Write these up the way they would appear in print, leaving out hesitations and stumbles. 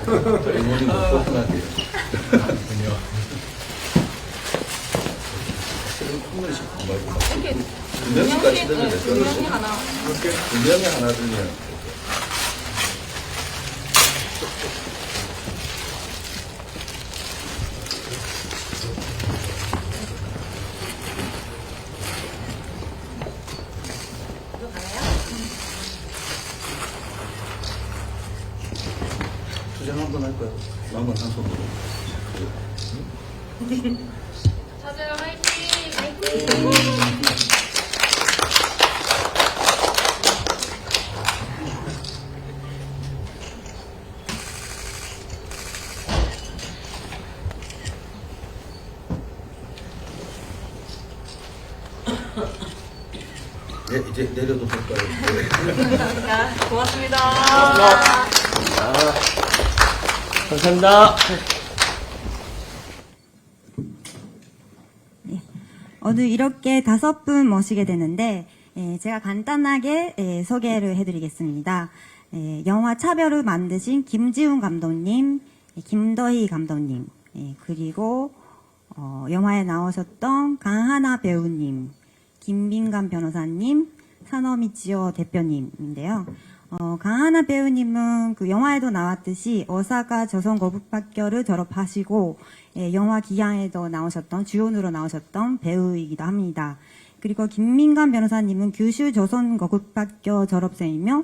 이모님도 뽀뽀하게요. 한 명씩 말고 이렇게 두 명씩까지 되면 두 될까요? 명이 하나. 두 명이 하나 들면 투쟁 한번 할까요? 남은 한 손으로. 다들 화이팅! 네, 이제 내려도 될까요? 자, 고맙습니다. 감사합니다. 오늘 이렇게 5분 모시게 되는데 제가 간단하게 소개를 해드리겠습니다. 영화 차별을 만드신 김지훈 감독님, 김도희 감독님, 그리고 영화에 나오셨던 강하나 배우님, 김빈감 변호사님, 산호미치오 대표님인데요. 강하나 배우님은 그 영화에도 나왔듯이 오사카 조선거북학교를 졸업하시고 영화 기양에도 나오셨던 주연으로 나오셨던 배우이기도 합니다. 그리고 김민감 변호사님은 규슈 조선거북학교 졸업생이며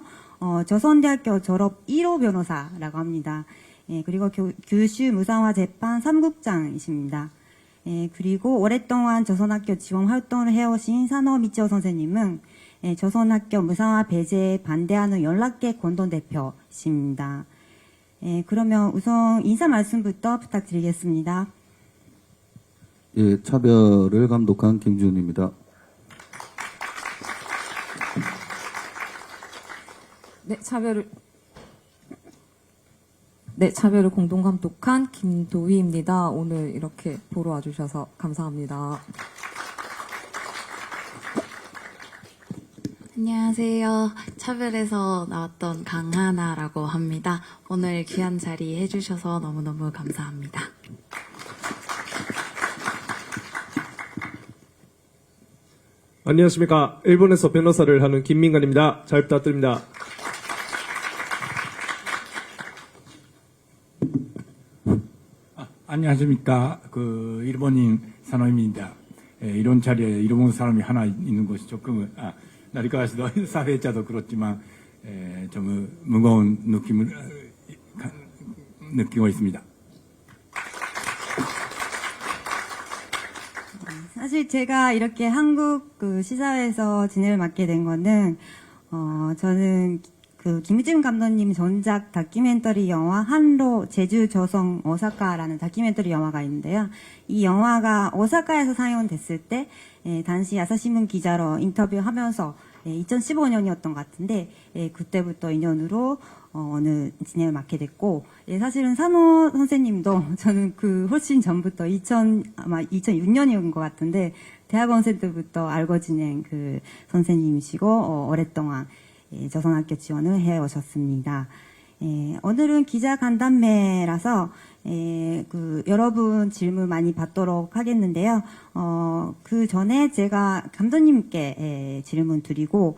조선대학교 졸업 1호 변호사라고 합니다. 그리고 규슈 무상화 재판 3국장이십니다. 그리고 오랫동안 조선학교 지원 활동을 해오신 산호미치오 선생님은 조선학교 무상화 배제에 반대하는 연락계 공동대표십니다. 그러면 우선 인사 말씀부터 부탁드리겠습니다. 예, 차별을 감독한 김지훈입니다. 차별을 공동 감독한 김도희입니다. 오늘 이렇게 보러 와주셔서 감사합니다. 안녕하세요. 차별에서 나왔던 강하나라고 합니다. 오늘 귀한 자리 해주셔서 너무너무 감사합니다. 안녕하십니까. 일본에서 변호사를 하는 김민관입니다. 잘 부탁드립니다. 안녕하십니까. 일본인 산호입니다. 이런 자리에 일본 사람이 하나 있는 것이 조금, 나리카와시도 사회자도 그렇지만, 좀 무거운 느낌을 느끼고 있습니다. 사실 제가 이렇게 한국 그 시사회에서 진행을 맡게 된 거는, 저는 그 김지훈 감독님 전작 다큐멘터리 영화 한로 제주 조성 오사카라는 다큐멘터리 영화가 있는데요. 이 영화가 오사카에서 상영됐을 때 당시 야사신문 기자로 인터뷰하면서 2015년이었던 것 같은데 그때부터 인연으로 오늘 진행을 맡게 됐고 사실은 산호 선생님도 저는 그 훨씬 전부터 아마 2006년이었던 것 같은데 대학원생 때부터 알고 지낸 그 선생님이시고 오랫동안 조선학교 지원을 해오셨습니다. 오늘은 기자 간담회라서 여러분 질문 많이 받도록 하겠는데요. 그 전에 제가 감독님께 질문 드리고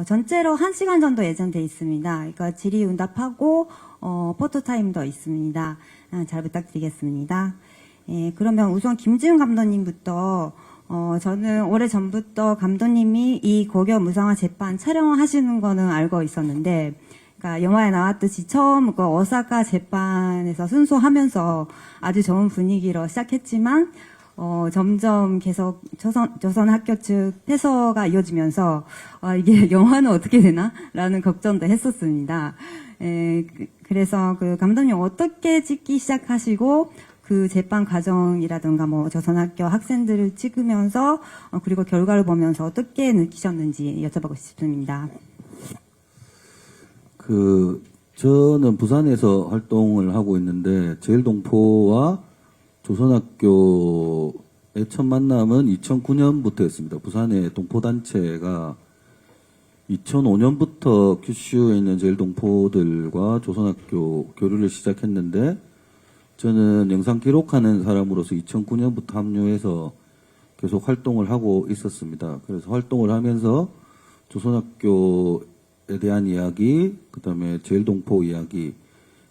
전체로 1시간 정도 예정돼 있습니다. 그러니까 질의응답하고 포토타임도 있습니다. 잘 부탁드리겠습니다. 그러면 우선 김지훈 감독님부터 저는 오래전부터 감독님이 이 고교 무상화 재판 촬영하시는 거는 알고 있었는데, 그러니까 영화에 나왔듯이 처음 그 오사카 재판에서 순소하면서 아주 좋은 분위기로 시작했지만, 점점 계속 조선 학교 측 패소가 이어지면서, 이게 영화는 어떻게 되나? 라는 걱정도 했었습니다. 그래서 그 감독님 어떻게 찍기 시작하시고, 그 재판 과정이라든가 뭐 조선학교 학생들을 찍으면서 그리고 결과를 보면서 어떻게 느끼셨는지 여쭤보고 싶습니다. 저는 부산에서 활동을 하고 있는데 제일동포와 조선학교의 첫 만남은 2009년부터였습니다. 부산의 동포단체가 2005년부터 큐슈에 있는 제일동포들과 조선학교 교류를 시작했는데 저는 영상 기록하는 사람으로서 2009년부터 합류해서 계속 활동을 하고 있었습니다. 그래서 활동을 하면서 조선학교에 대한 이야기, 그 다음에 제일동포 이야기를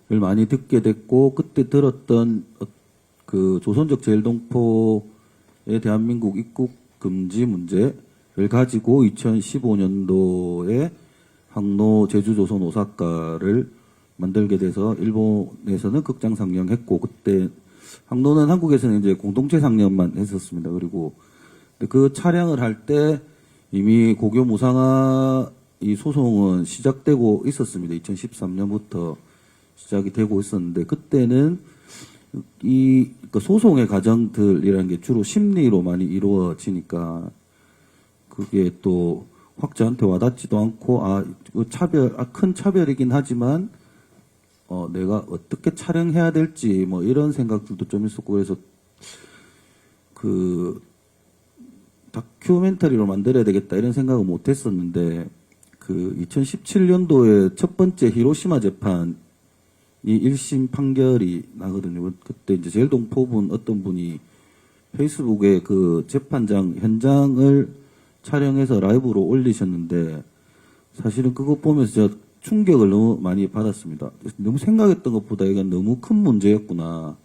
많이 듣게 됐고, 그때 들었던 그 조선족 제일동포의 대한민국 입국 금지 문제를 가지고 2015년도에 항로 제주조선 오사카를 만들게 돼서 일본에서는 극장 상영했고, 그때 항로는 한국에서는 이제 공동체 상영만 했었습니다. 그리고 그 촬영을 할 때 이미 고교 무상화 이 소송은 시작되고 있었습니다. 2013년부터 시작이 되고 있었는데, 그때는 이 소송의 과정들이라는 게 주로 심리로 많이 이루어지니까 그게 또 확자한테 와닿지도 않고, 큰 차별이긴 하지만 내가 어떻게 촬영해야 될지 뭐 이런 생각들도 좀 있었고, 그래서 그 다큐멘터리로 만들어야 되겠다 이런 생각은 못 했었는데, 그 2017년도에 첫 번째 히로시마 재판이 1심 판결이 나거든요. 그때 이제 제일동포분 어떤 분이 페이스북에 그 재판장 현장을 촬영해서 라이브로 올리셨는데, 사실은 그거 보면서 제가 충격을 너무 많이 받았습니다. 너무 생각했던 것보다 이건 너무 큰 문제였구나.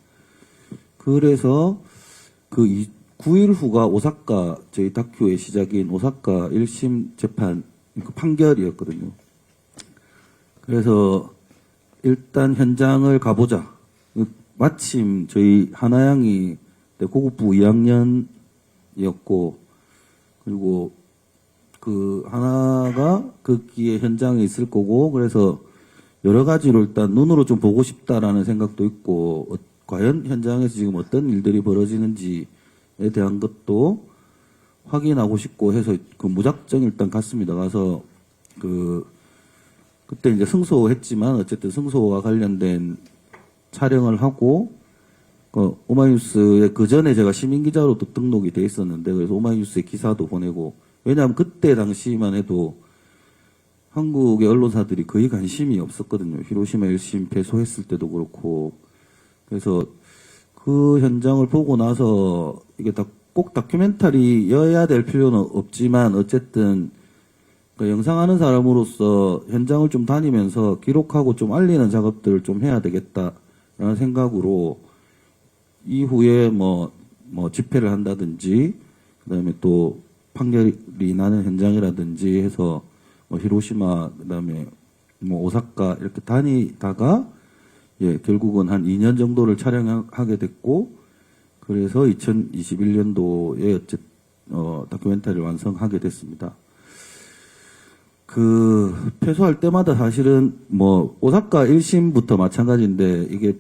그래서 그 9일 후가 오사카, 저희 다큐의 시작인 오사카 1심 재판 그 판결이었거든요. 그래서 일단 현장을 가보자. 마침 저희 하나양이 고급부 2학년이었고, 그리고 그 하나가 거기에 현장에 있을 거고, 그래서 여러 가지로 일단 눈으로 좀 보고 싶다라는 생각도 있고, 과연 현장에서 지금 어떤 일들이 벌어지는지에 대한 것도 확인하고 싶고 해서 그 무작정 일단 갔습니다. 가서 그때 이제 승소했지만 어쨌든 승소와 관련된 촬영을 하고, 오마이뉴스에 그 전에 제가 시민기자로도 등록이 돼 있었는데, 그래서 오마이뉴스에 기사도 보내고, 왜냐하면 그때 당시만 해도 한국의 언론사들이 거의 관심이 없었거든요. 히로시마 1심 패소했을 때도 그렇고. 그래서 그 현장을 보고 나서 이게 꼭 다큐멘터리여야 될 필요는 없지만, 어쨌든 그 영상하는 사람으로서 현장을 좀 다니면서 기록하고 좀 알리는 작업들을 좀 해야 되겠다라는 생각으로 이후에 뭐 집회를 한다든지, 그다음에 또 판결이 나는 현장이라든지 해서 뭐 히로시마, 그다음에 뭐 오사카 이렇게 다니다가 결국은 한 2년 정도를 촬영하게 됐고, 그래서 2021년도에 다큐멘터리를 완성하게 됐습니다. 그 패소할 때마다 사실은 뭐 오사카 1심부터 마찬가지인데, 이게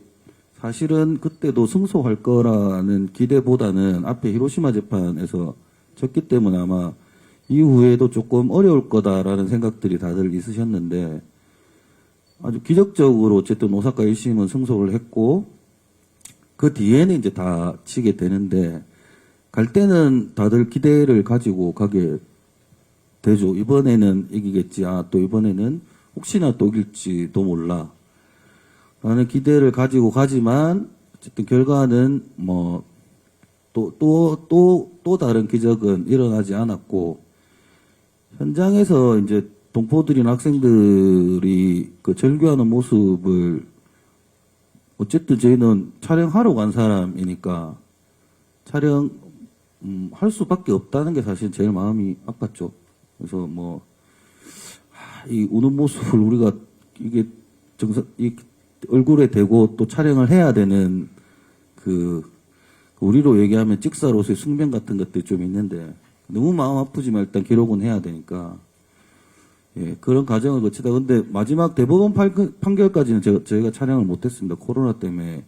사실은 그때도 승소할 거라는 기대보다는 앞에 히로시마 재판에서 졌기 때문에 아마 이후에도 조금 어려울 거다라는 생각들이 다들 있으셨는데, 아주 기적적으로 어쨌든 오사카 1심은 승소를 했고, 그 뒤에는 이제 다 치게 되는데, 갈 때는 다들 기대를 가지고 가게 되죠. 이번에는 이기겠지. 또 이번에는 혹시나 또 이길지도 몰라. 라는 기대를 가지고 가지만, 어쨌든 결과는 뭐, 또 다른 기적은 일어나지 않았고, 현장에서 이제 동포들이나 학생들이 그 절규하는 모습을, 어쨌든 저희는 촬영하러 간 사람이니까 할 수밖에 없다는 게 사실 제일 마음이 아팠죠. 그래서 이 우는 모습을 우리가 이게 이 얼굴에 대고 또 촬영을 해야 되는 우리로 얘기하면 찍사로서의 숙명 같은 것들이 좀 있는데, 너무 마음 아프지만 일단 기록은 해야 되니까, 그런 과정을 거치다. 근데 마지막 대법원 판결까지는 저희가 촬영을 못했습니다. 코로나 때문에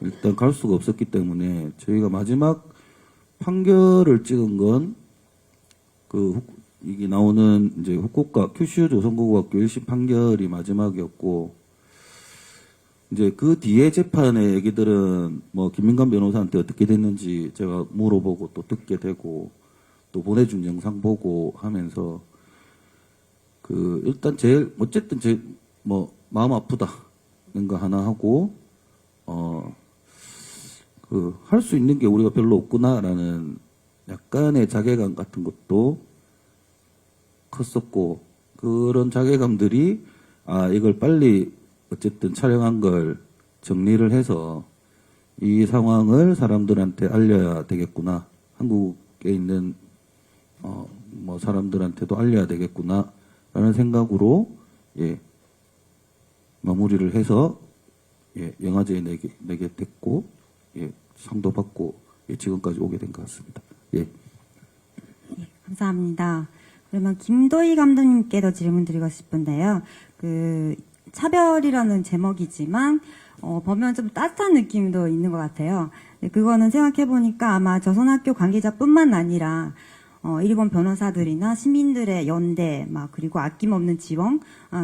일단 갈 수가 없었기 때문에. 저희가 마지막 판결을 찍은 건 이게 나오는 이제 후쿠오카 큐슈 조선고등학교 1심 판결이 마지막이었고, 이제 그 뒤에 재판의 얘기들은 뭐 김민관 변호사한테 어떻게 됐는지 제가 물어보고 또 듣게 되고, 또 보내준 영상 보고 하면서 일단 어쨌든 마음 아프다는 거 하나 하고, 할 수 있는 게 우리가 별로 없구나라는 약간의 자괴감 같은 것도 컸었고, 그런 자괴감들이, 이걸 빨리 어쨌든 촬영한 걸 정리를 해서 이 상황을 사람들한테 알려야 되겠구나. 한국에 있는, 사람들한테도 알려야 되겠구나. 라는 생각으로, 마무리를 해서, 영화제에 내게 됐고, 상도 받고, 지금까지 오게 된 것 같습니다. 감사합니다. 그러면 김도희 감독님께도 질문 드리고 싶은데요. 차별이라는 제목이지만, 보면 좀 따뜻한 느낌도 있는 것 같아요. 그거는 생각해보니까 아마 조선학교 관계자뿐만 아니라, 일본 변호사들이나 시민들의 연대, 그리고 아낌없는 지원,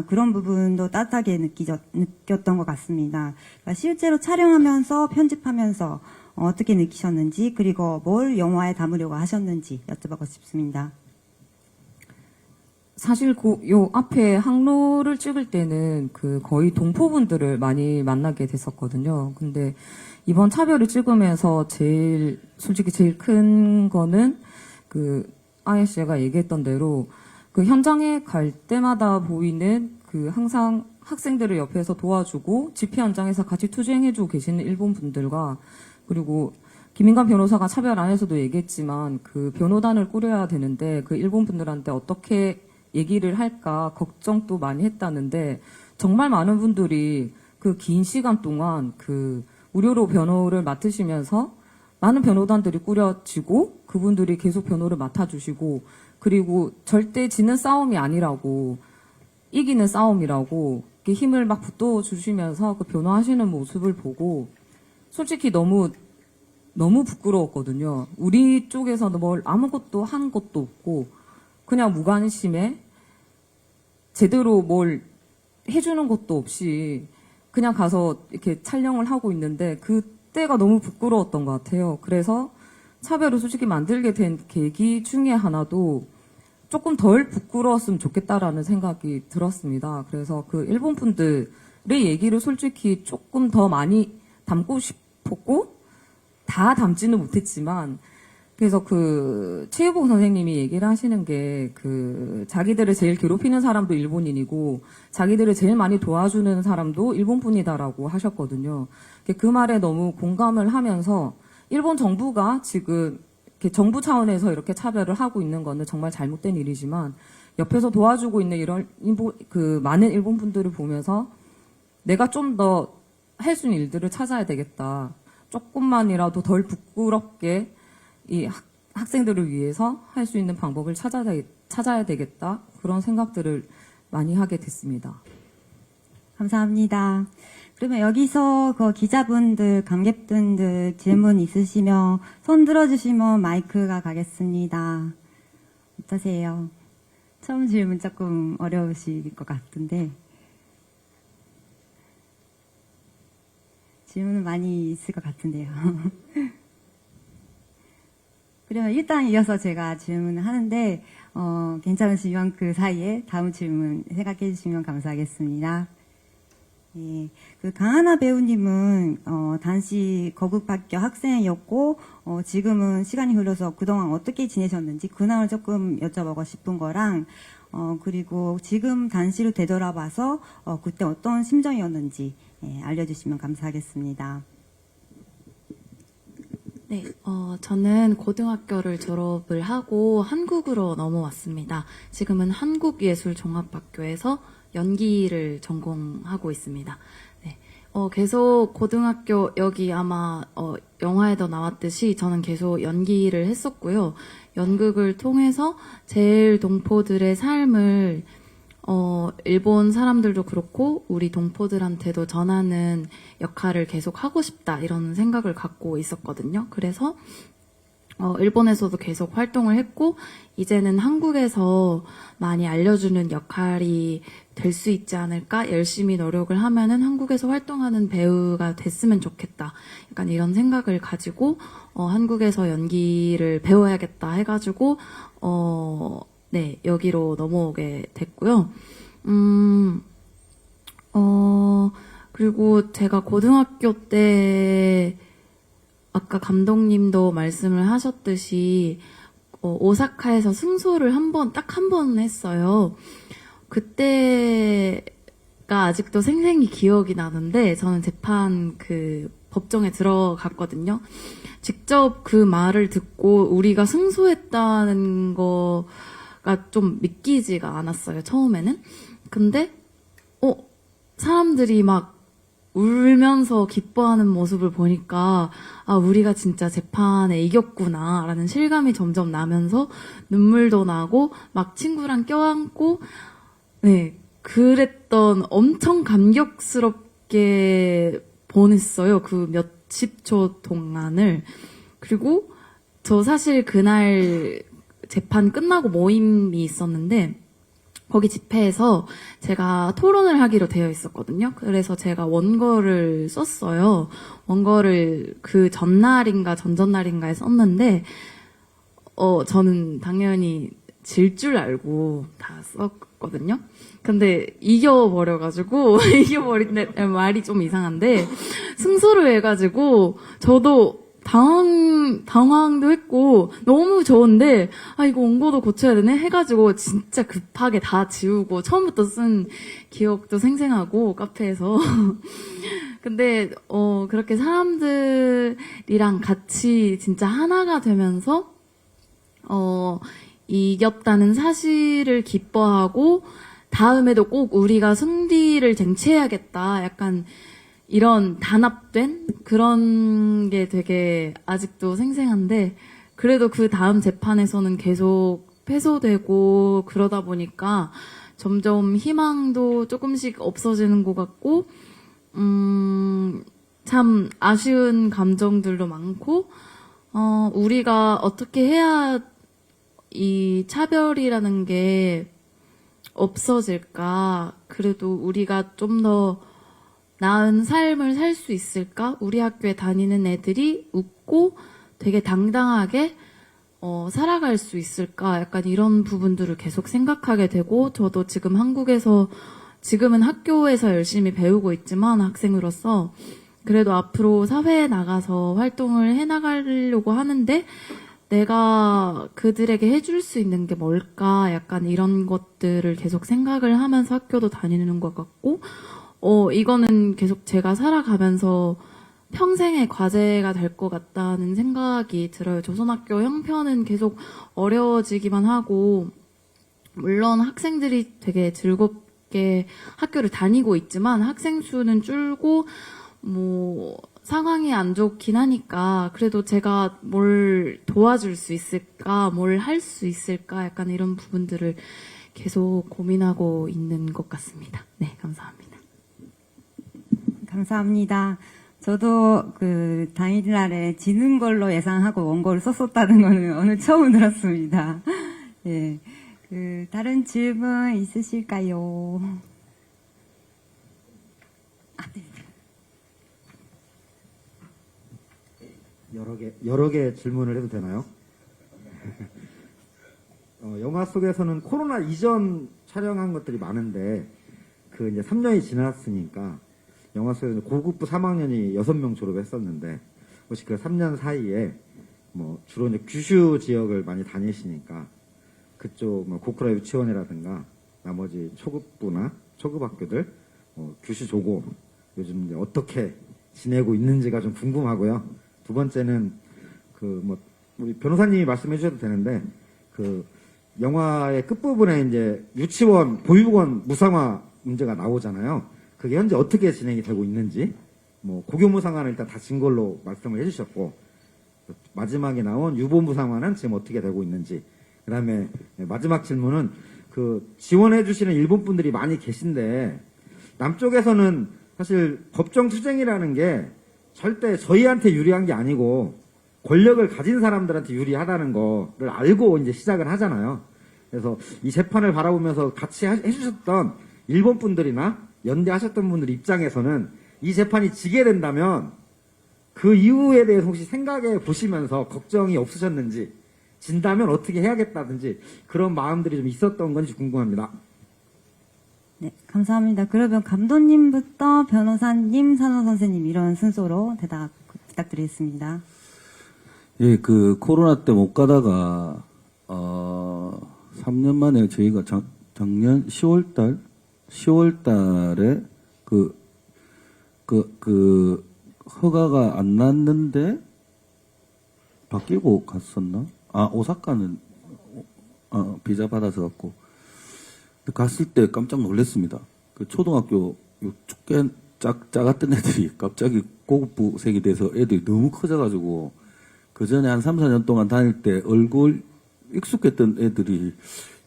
그런 부분도 따뜻하게 느꼈던 것 같습니다. 그러니까 실제로 촬영하면서, 편집하면서, 어떻게 느끼셨는지, 그리고 뭘 영화에 담으려고 하셨는지 여쭤보고 싶습니다. 사실 요 앞에 항로를 찍을 때는 거의 동포분들을 많이 만나게 됐었거든요. 근데 이번 차별을 찍으면서 솔직히 제일 큰 거는 아예 씨가 얘기했던 대로 현장에 갈 때마다 보이는 항상 학생들을 옆에서 도와주고 집회 현장에서 같이 투쟁해주고 계시는 일본 분들과, 그리고 김인관 변호사가 차별 안에서도 얘기했지만 변호단을 꾸려야 되는데 일본 분들한테 어떻게 얘기를 할까 걱정도 많이 했다는데, 정말 많은 분들이 긴 시간 동안 무료로 변호를 맡으시면서 많은 변호단들이 꾸려지고 그분들이 계속 변호를 맡아주시고, 그리고 절대 지는 싸움이 아니라고, 이기는 싸움이라고 이렇게 힘을 막 북돋워주시면서 변호하시는 모습을 보고 솔직히 너무 부끄러웠거든요. 우리 쪽에서는 아무것도 한 것도 없고 그냥 무관심에 제대로 뭘 해주는 것도 없이 그냥 가서 이렇게 촬영을 하고 있는데 그때가 너무 부끄러웠던 것 같아요. 그래서 차별을 솔직히 만들게 된 계기 중에 하나도 조금 덜 부끄러웠으면 좋겠다라는 생각이 들었습니다. 그래서 일본 분들의 얘기를 솔직히 조금 더 많이 담고 싶었고, 다 담지는 못했지만, 그래서 최유봉 선생님이 얘기를 하시는 게 자기들을 제일 괴롭히는 사람도 일본인이고 자기들을 제일 많이 도와주는 사람도 일본분이다라고 하셨거든요. 그 말에 너무 공감을 하면서 일본 정부가 지금 이렇게 정부 차원에서 이렇게 차별을 하고 있는 거는 정말 잘못된 일이지만 옆에서 도와주고 있는 이런 많은 일본 분들을 보면서 내가 좀 더 할 수 있는 일들을 찾아야 되겠다. 조금만이라도 덜 부끄럽게 이 학생들을 위해서 할 수 있는 방법을 찾아야 되겠다. 그런 생각들을 많이 하게 됐습니다. 감사합니다. 그러면 여기서 기자분들, 관객분들 질문 있으시면 손 들어주시면 마이크가 가겠습니다. 어떠세요? 처음 질문 조금 어려우실 것 같은데. 질문은 많이 있을 것 같은데요. 그러면 일단 이어서 제가 질문을 하는데, 괜찮으시면 그 사이에 다음 질문 생각해 주시면 감사하겠습니다. 예, 강하나 배우님은, 당시 거국학교 학생이었고, 지금은 시간이 흘러서 그동안 어떻게 지내셨는지 근황을 조금 여쭤보고 싶은 거랑, 그리고 지금 당시를 되돌아봐서, 그때 어떤 심정이었는지, 알려주시면 감사하겠습니다. 네, 저는 고등학교를 졸업을 하고 한국으로 넘어왔습니다. 지금은 한국예술종합학교에서 연기를 전공하고 있습니다. 네, 계속 고등학교, 여기 아마, 영화에도 나왔듯이 저는 계속 연기를 했었고요. 연극을 통해서 제일 동포들의 삶을 일본 사람들도 그렇고 우리 동포들한테도 전하는 역할을 계속 하고 싶다 이런 생각을 갖고 있었거든요. 그래서 일본에서도 계속 활동을 했고 이제는 한국에서 많이 알려주는 역할이 될 수 있지 않을까? 열심히 노력을 하면은 한국에서 활동하는 배우가 됐으면 좋겠다. 약간 이런 생각을 가지고 한국에서 연기를 배워야겠다 해가지고 네, 여기로 넘어오게 됐고요. 그리고 제가 고등학교 때 아까 감독님도 말씀을 하셨듯이 오사카에서 승소를 딱 한 번 했어요. 그때가 아직도 생생히 기억이 나는데 저는 재판 법정에 들어갔거든요. 직접 그 말을 듣고 우리가 승소했다는 거가 좀 믿기지가 않았어요, 처음에는. 근데 사람들이 막 울면서 기뻐하는 모습을 보니까 우리가 진짜 재판에 이겼구나라는 실감이 점점 나면서 눈물도 나고 막 친구랑 껴안고 네, 그랬던 엄청 감격스럽게 보냈어요. 그 몇십 초 동안을. 그리고 저 사실 그날 재판 끝나고 모임이 있었는데 거기 집회에서 제가 토론을 하기로 되어 있었거든요. 그래서 제가 원고를 썼어요. 원고를 그 전날인가 전전날인가에 썼는데 저는 당연히 질 줄 알고 다 썼거든요. 근데 이겨버려가지고 이겨버린데 말이 좀 이상한데 승소를 해가지고 저도 당황도 했고, 너무 좋은데, 이거 원고도 고쳐야 되네? 해가지고, 진짜 급하게 다 지우고, 처음부터 쓴 기억도 생생하고, 카페에서. 근데, 그렇게 사람들이랑 같이 진짜 하나가 되면서, 이겼다는 사실을 기뻐하고, 다음에도 꼭 우리가 승리를 쟁취해야겠다. 약간, 이런 단합된 그런 게 되게 아직도 생생한데 그래도 그 다음 재판에서는 계속 패소되고 그러다 보니까 점점 희망도 조금씩 없어지는 것 같고 참 아쉬운 감정들도 많고 우리가 어떻게 해야 이 차별이라는 게 없어질까. 그래도 우리가 좀 더 나은 삶을 살 수 있을까? 우리 학교에 다니는 애들이 웃고 되게 당당하게 살아갈 수 있을까? 약간 이런 부분들을 계속 생각하게 되고 저도 지금 지금은 학교에서 열심히 배우고 있지만 학생으로서 그래도 앞으로 사회에 나가서 활동을 해나가려고 하는데 내가 그들에게 해줄 수 있는 게 뭘까? 약간 이런 것들을 계속 생각을 하면서 학교도 다니는 것 같고 이거는 계속 제가 살아가면서 평생의 과제가 될 것 같다는 생각이 들어요. 조선학교 형편은 계속 어려워지기만 하고, 물론 학생들이 되게 즐겁게 학교를 다니고 있지만 학생 수는 줄고, 상황이 안 좋긴 하니까, 그래도 제가 뭘 도와줄 수 있을까, 뭘 할 수 있을까, 약간 이런 부분들을 계속 고민하고 있는 것 같습니다. 네, 감사합니다. 감사합니다. 저도 당일날에 지는 걸로 예상하고 원고를 썼었다는 거는 오늘 처음 들었습니다. 예. 다른 질문 있으실까요? 네. 여러 개 질문을 해도 되나요? 영화 속에서는 코로나 이전 촬영한 것들이 많은데, 이제 3년이 지났으니까, 영화 속에서 고급부 3학년이 6명 졸업했었는데, 혹시 그 3년 사이에, 주로 이제 규슈 지역을 많이 다니시니까, 그쪽 고쿠라 유치원이라든가, 나머지 초급부나 초급 학교들, 규슈 조고, 요즘 이제 어떻게 지내고 있는지가 좀 궁금하고요. 두 번째는, 우리 변호사님이 말씀해 주셔도 되는데, 영화의 끝부분에 이제 유치원, 보육원 무상화 문제가 나오잖아요. 그게 현재 어떻게 진행이 되고 있는지, 고교무상화는 일단 다 진 걸로 말씀을 해주셨고, 마지막에 나온 유보무상화는 지금 어떻게 되고 있는지, 그 다음에 마지막 질문은 지원해주시는 일본 분들이 많이 계신데, 남쪽에서는 사실 법정 투쟁이라는 게 절대 저희한테 유리한 게 아니고, 권력을 가진 사람들한테 유리하다는 거를 알고 이제 시작을 하잖아요. 그래서 이 재판을 바라보면서 같이 해주셨던 일본 분들이나 연대하셨던 분들 입장에서는 이 재판이 지게 된다면 그 이후에 대해서 혹시 생각해 보시면서 걱정이 없으셨는지, 진다면 어떻게 해야겠다든지 그런 마음들이 좀 있었던 건지 궁금합니다. 네, 감사합니다. 그러면 감독님부터 변호사님, 산호 선생님 이런 순서로 대답 부탁드리겠습니다. 예, 그 코로나 때 못 가다가 3년 만에 저희가 작년 10월 달에 허가가 안 났는데 바뀌고 갔었나? 오사카는 비자 받아서 갔고 갔을 때 깜짝 놀랐습니다. 그 초등학교 작았던 애들이 갑자기 고급부생이 돼서 애들이 너무 커져가지고 그 전에 한 3, 4년 동안 다닐 때 얼굴 익숙했던 애들이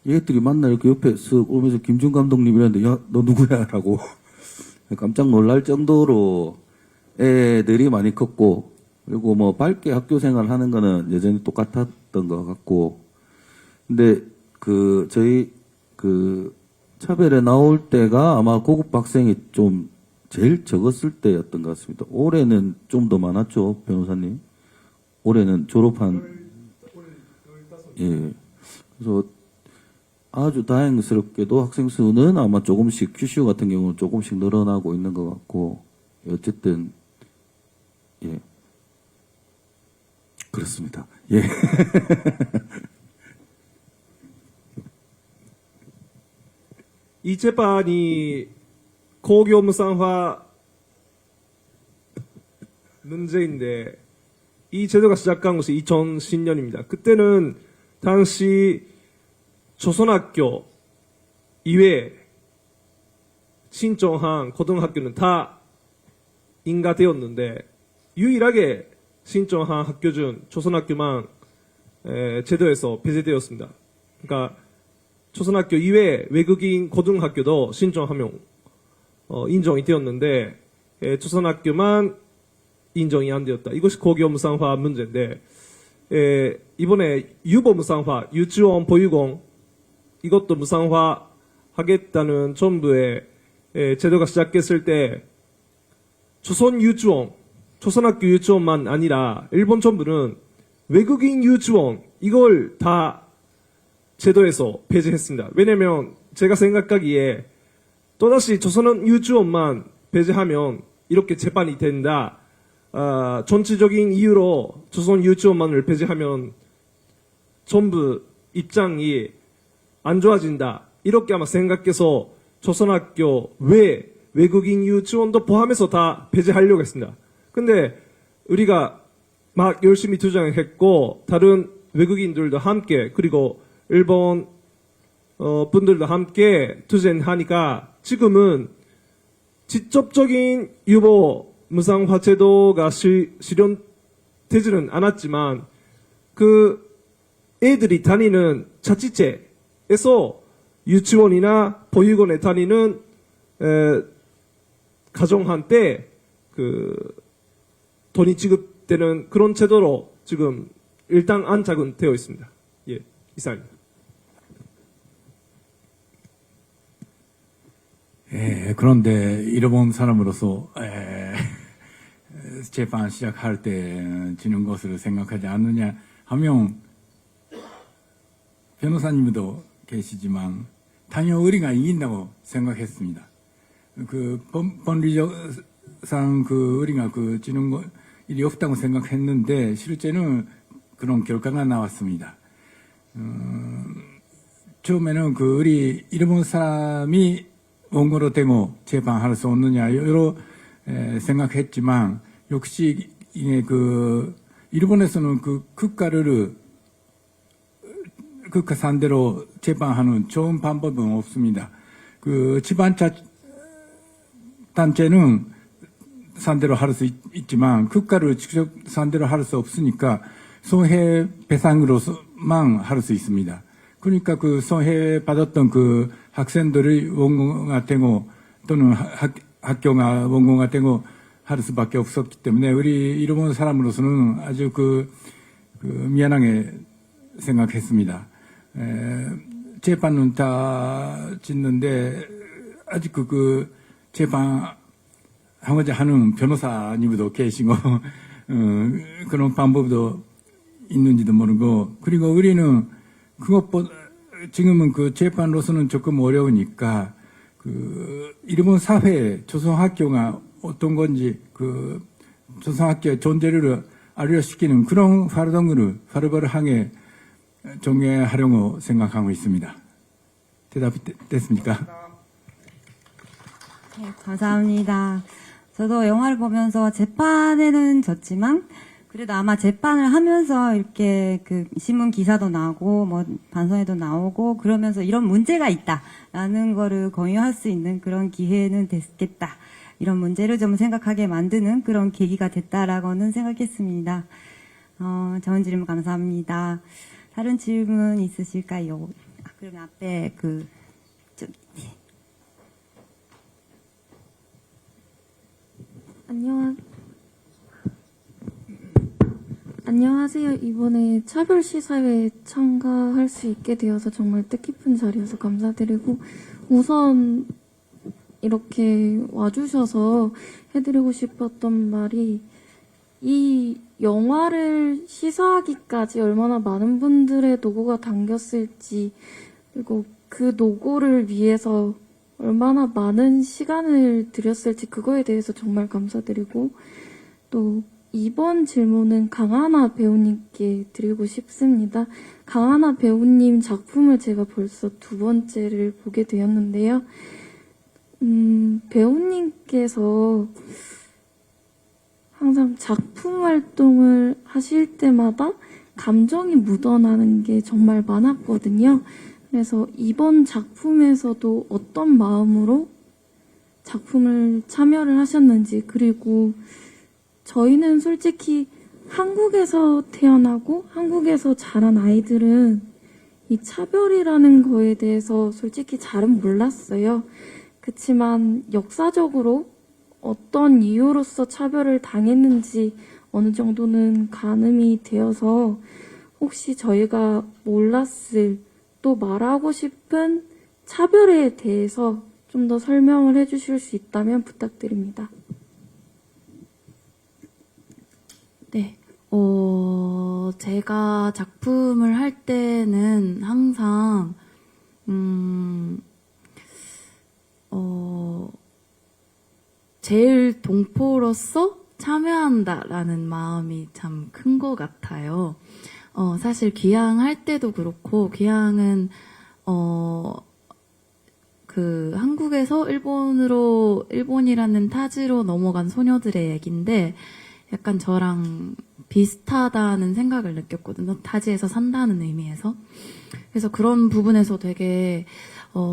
얘들이 만나 이렇게 옆에 쓱 오면서 김준 감독님이라는데 야, 너 누구야? 라고 깜짝 놀랄 정도로 애들이 많이 컸고 그리고 뭐 밝게 학교 생활 하는 거는 여전히 똑같았던 것 같고 근데 저희 차별에 나올 때가 아마 고급 학생이 좀 제일 적었을 때였던 것 같습니다. 올해는 좀 더 많았죠, 변호사님. 올해는 졸업한 예. 그래서 아주 다행스럽게도 학생 수는 아마 조금씩 큐슈 같은 경우는 조금씩 늘어나고 있는 것 같고 어쨌든 예. 그렇습니다. 예. 이 재판이 고교무상화 문제인데 이 제도가 시작한 것이 2010년입니다. 그때는 당시 조선학교 이외에 신청한 고등학교는 다 인가되었는데 유일하게 신청한 학교 중 조선학교만 제도에서 배제되었습니다. 그러니까 조선학교 이외에 외국인 고등학교도 신청하면 인정이 되었는데 조선학교만 인정이 안 되었다. 이것이 고교무상화 문제인데 이번에 유보무상화, 유치원 보육원 이것도 무상화 하겠다는 정부의 제도가 시작했을 때 조선 유치원, 조선학교 유치원만 아니라 일본 정부는 외국인 유치원 이걸 다 제도에서 배제했습니다. 왜냐면 제가 생각하기에 또다시 조선 유치원만 배제하면 이렇게 재판이 된다. 정치적인 이유로 조선 유치원만을 배제하면 정부 입장이 안 좋아진다. 이렇게 아마 생각해서 조선학교 외 외국인 유치원도 포함해서 다 배제하려고 했습니다. 근데 우리가 막 열심히 투쟁했고 다른 외국인들도 함께 그리고 일본 분들도 함께 투쟁하니까 지금은 직접적인 유보 무상화 제도가 실현되지는 않았지만 그 애들이 다니는 자치체에서 유치원이나 보육원에 다니는 가정한테 돈이 지급되는 그런 제도로 지금 일단 안착은 되어 있습니다. 예, 이상입니다. 예, 그런데 일본 사람으로서 재판 시작할 때 지는 것을 생각하지 않느냐 하면 변호사님도 계시지만 당연히 우리가 이긴다고 생각했습니다. 법리적상 우리가 지는 거 일이 없다고 생각했는데 실제는 그런 결과가 나왔습니다. 처음에는 우리 일본 사람이 원고로 되고 재판할 수 없느냐 여러 생각했지만 역시 일본에서는 국가 상대로 재판하는 좋은 방법은 없습니다. 지방자 단체는 상대로 할 수 있지만 국가를 직접 상대로 할 수 없으니까 손해배상으로만 할 수 있습니다. 그러니까 손해 받았던 학생들이 원고가 되고 또는 학교가 원고가 되고 할 수밖에 없었기 때문에 우리 일본 사람으로서는 아주 미안하게 생각했습니다. 재판은 다 짓는데 아직 재판 하고자 하는 변호사님도 계시고 그런 방법도 있는지도 모르고, 그리고 우리는 그것보다 지금은 그 재판으로서는 조금 어려우니까 그 일본 사회 조선학교가 어떤 건지 그 조선학교의 존재를 알려시키는 그런 활동을 바로바로 하게 정해하려고 생각하고 있습니다. 대답이 됐습니까? 네, 감사합니다. 저도 영화를 보면서 재판에는 졌지만 그래도 아마 재판을 하면서 이렇게 그 신문 기사도 나오고 뭐 반성회도 나오고 그러면서 이런 문제가 있다라는 거를 공유할 수 있는 그런 기회는 됐겠다. 이런 문제를 좀 생각하게 만드는 그런 계기가 됐다라고는 생각했습니다. 좋은 질문 감사합니다. 다른 질문 있으실까요? 그러면 앞에 안녕하세요. 이번에 차별시사회에 참가할 수 있게 되어서 정말 뜻깊은 자리여서 감사드리고, 우선 이렇게 와주셔서 해드리고 싶었던 말이, 이 영화를 시사하기까지 얼마나 많은 분들의 노고가 담겼을지, 그리고 그 노고를 위해서 얼마나 많은 시간을 들였을지 그거에 대해서 정말 감사드리고, 또 이번 질문은 강하나 배우님께 드리고 싶습니다. 강하나 배우님 작품을 제가 벌써 2번째를 보게 되었는데요. 배우님께서 항상 작품 활동을 하실 때마다 감정이 묻어나는 게 정말 많았거든요. 그래서 이번 작품에서도 어떤 마음으로 작품을 참여를 하셨는지, 그리고 저희는 솔직히 한국에서 태어나고 한국에서 자란 아이들은 이 차별이라는 거에 대해서 솔직히 잘은 몰랐어요. 그치만 역사적으로 어떤 이유로서 차별을 당했는지 어느 정도는 가늠이 되어서 혹시 저희가 몰랐을, 또 말하고 싶은 차별에 대해서 좀 더 설명을 해주실 수 있다면 부탁드립니다. 네. 제가 작품을 할 때는 항상, 제일 동포로서 참여한다라는 마음이 참 큰 것 같아요. 사실 귀향할 때도 그렇고, 귀향은, 그 한국에서 일본이라는 타지로 넘어간 소녀들의 얘기인데, 약간 저랑 비슷하다는 생각을 느꼈거든요. 타지에서 산다는 의미에서. 그래서 그런 부분에서 되게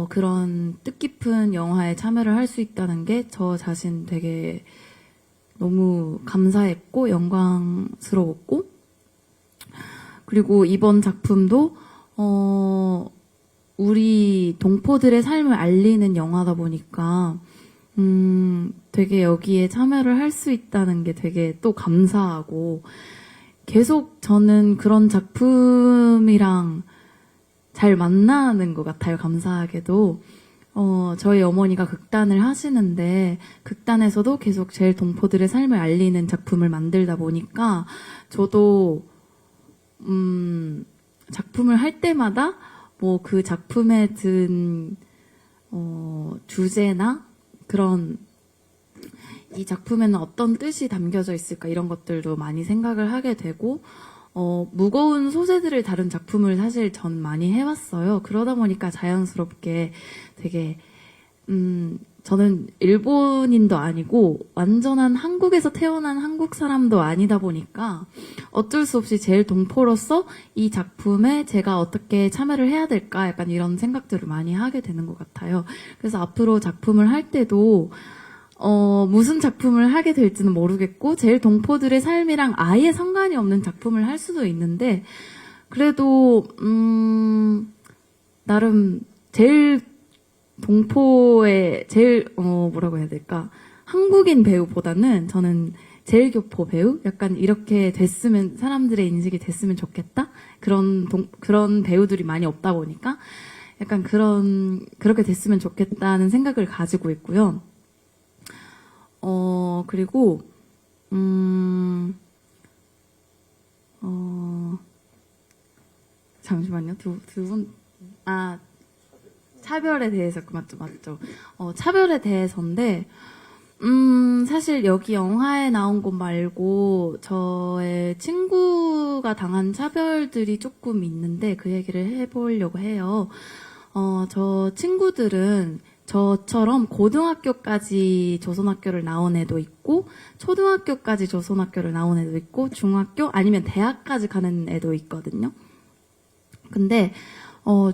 그런 뜻깊은 영화에 참여를 할 수 있다는 게 저 자신 되게 너무 감사했고 영광스러웠고, 그리고 이번 작품도 우리 동포들의 삶을 알리는 영화다 보니까 되게 여기에 참여를 할 수 있다는 게 되게 또 감사하고, 계속 저는 그런 작품이랑 잘 만나는 것 같아요. 감사하게도. 저희 어머니가 극단을 하시는데, 극단에서도 계속 제일 동포들의 삶을 알리는 작품을 만들다 보니까, 저도, 작품을 할 때마다, 뭐 그 작품에 든, 주제나, 그런, 이 작품에는 어떤 뜻이 담겨져 있을까, 이런 것들도 많이 생각을 하게 되고, 무거운 소재들을 다룬 작품을 사실 전 많이 해왔어요. 그러다 보니까 자연스럽게 되게, 저는 일본인도 아니고 완전한 한국에서 태어난 한국 사람도 아니다 보니까 어쩔 수 없이 제일 동포로서 이 작품에 제가 어떻게 참여를 해야 될까, 약간 이런 생각들을 많이 하게 되는 것 같아요. 그래서 앞으로 작품을 할 때도 무슨 작품을 하게 될지는 모르겠고, 제일 동포들의 삶이랑 아예 상관이 없는 작품을 할 수도 있는데, 그래도, 나름, 제일 동포의, 제일, 뭐라고 해야 될까. 한국인 배우보다는 저는 제일 교포 배우? 약간 이렇게 됐으면, 사람들의 인식이 됐으면 좋겠다? 그런 배우들이 많이 없다 보니까, 약간 그렇게 됐으면 좋겠다는 생각을 가지고 있고요. 그리고, 잠시만요. 차별에 대해서, 맞죠. 차별에 대해서인데, 사실 여기 영화에 나온 것 말고, 저의 친구가 당한 차별들이 조금 있는데, 그 얘기를 해보려고 해요. 저 친구들은 저처럼 고등학교까지 조선학교를 나온 애도 있고, 초등학교까지 조선학교를 나온 애도 있고, 중학교 아니면 대학까지 가는 애도 있거든요. 근데,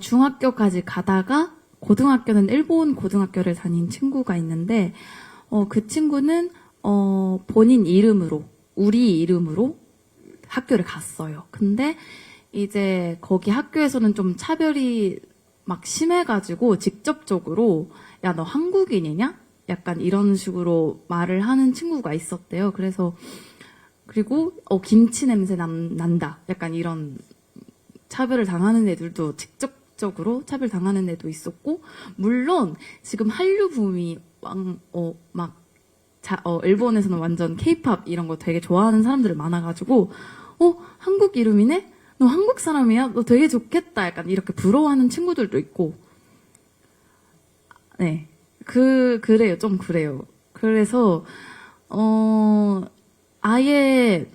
중학교까지 가다가, 고등학교는 일본 고등학교를 다닌 친구가 있는데, 그 친구는, 본인 이름으로, 우리 이름으로 학교를 갔어요. 근데, 이제, 거기 학교에서는 좀 차별이 막 심해가지고, 직접적으로, 야, 너 한국인이냐? 약간 이런 식으로 말을 하는 친구가 있었대요. 그래서, 그리고, 김치 냄새 난다. 약간 이런 차별을 당하는 애들도 직접적으로 차별 당하는 애도 있었고, 물론, 지금 한류 붐이 일본에서는 완전 케이팝 이런 거 되게 좋아하는 사람들이 많아가지고, 한국 이름이네? 너 한국 사람이야? 너 되게 좋겠다. 약간 이렇게 부러워하는 친구들도 있고, 네. 그래요. 좀 그래요. 그래서, 아예,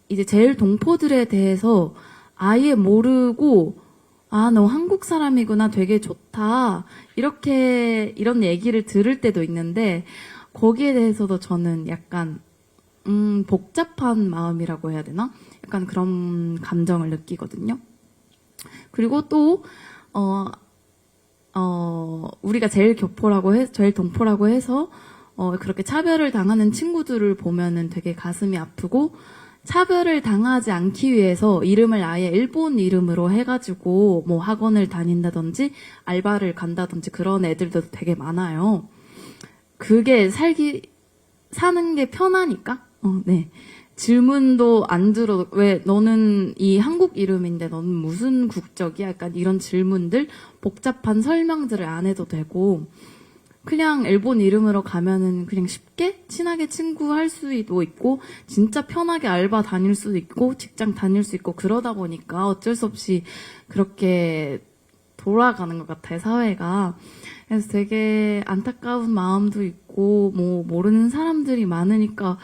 이제 제일 동포들에 대해서 아예 모르고, 너 한국 사람이구나. 되게 좋다. 이런 얘기를 들을 때도 있는데, 거기에 대해서도 저는 약간, 복잡한 마음이라고 해야 되나? 약간 그런 감정을 느끼거든요. 그리고 또, 우리가 제일 동포라고 해서, 그렇게 차별을 당하는 친구들을 보면은 되게 가슴이 아프고, 차별을 당하지 않기 위해서 이름을 아예 일본 이름으로 해가지고, 뭐 학원을 다닌다든지, 알바를 간다든지 그런 애들도 되게 많아요. 그게 사는 게 편하니까? 네. 질문도 안 들어도, 왜 너는 이 한국 이름인데 너는 무슨 국적이야? 약간 이런 질문들, 복잡한 설명들을 안 해도 되고, 그냥 일본 이름으로 가면은 그냥 쉽게 친하게 친구할 수도 있고, 진짜 편하게 알바 다닐 수도 있고, 직장 다닐 수 있고, 그러다 보니까 어쩔 수 없이 그렇게 돌아가는 것 같아요, 사회가. 그래서 되게 안타까운 마음도 있고, 모르는 사람들이 많으니까,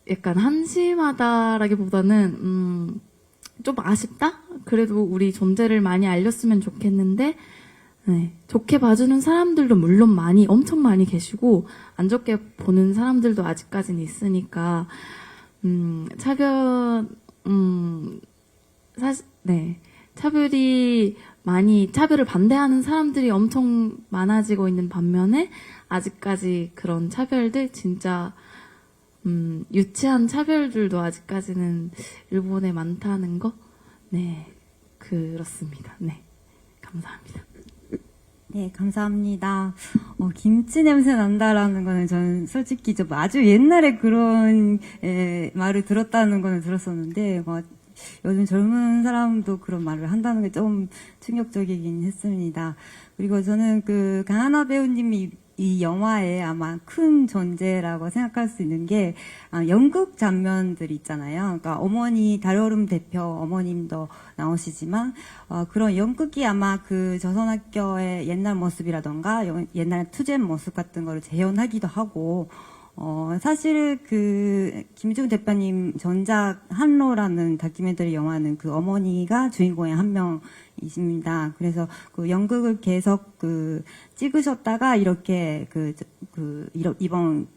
약간 한심하다라기보다는 좀 아쉽다? 그래도 우리 존재를 많이 알렸으면 좋겠는데, 네, 좋게 봐주는 사람들도 물론 엄청 많이 계시고, 안 좋게 보는 사람들도 아직까지는 있으니까, 차별을 반대하는 사람들이 엄청 많아지고 있는 반면에, 아직까지 그런 차별들, 진짜, 유치한 차별들도 아직까지는 일본에 많다는 거? 네, 그렇습니다. 네, 감사합니다. 네, 감사합니다. 김치 냄새 난다라는 거는 저는 솔직히 좀 아주 옛날에 그런 말을 들었다는 거는 들었었는데, 요즘 젊은 사람도 그런 말을 한다는 게 좀 충격적이긴 했습니다. 그리고 저는 강하나 배우님이 이 영화에 아마 큰 존재라고 생각할 수 있는 게, 연극 장면들 있잖아요. 그러니까 어머니, 달여름 대표 어머님도 나오시지만, 그런 연극이 아마 조선학교의 옛날 모습이라던가, 옛날 투쟁 모습 같은 거를 재현하기도 하고, 사실 김희중 대표님 전작 한로라는 다큐멘터리 영화는 어머니가 주인공의 한 명이십니다. 그래서 연극을 계속 찍으셨다가 이렇게 이번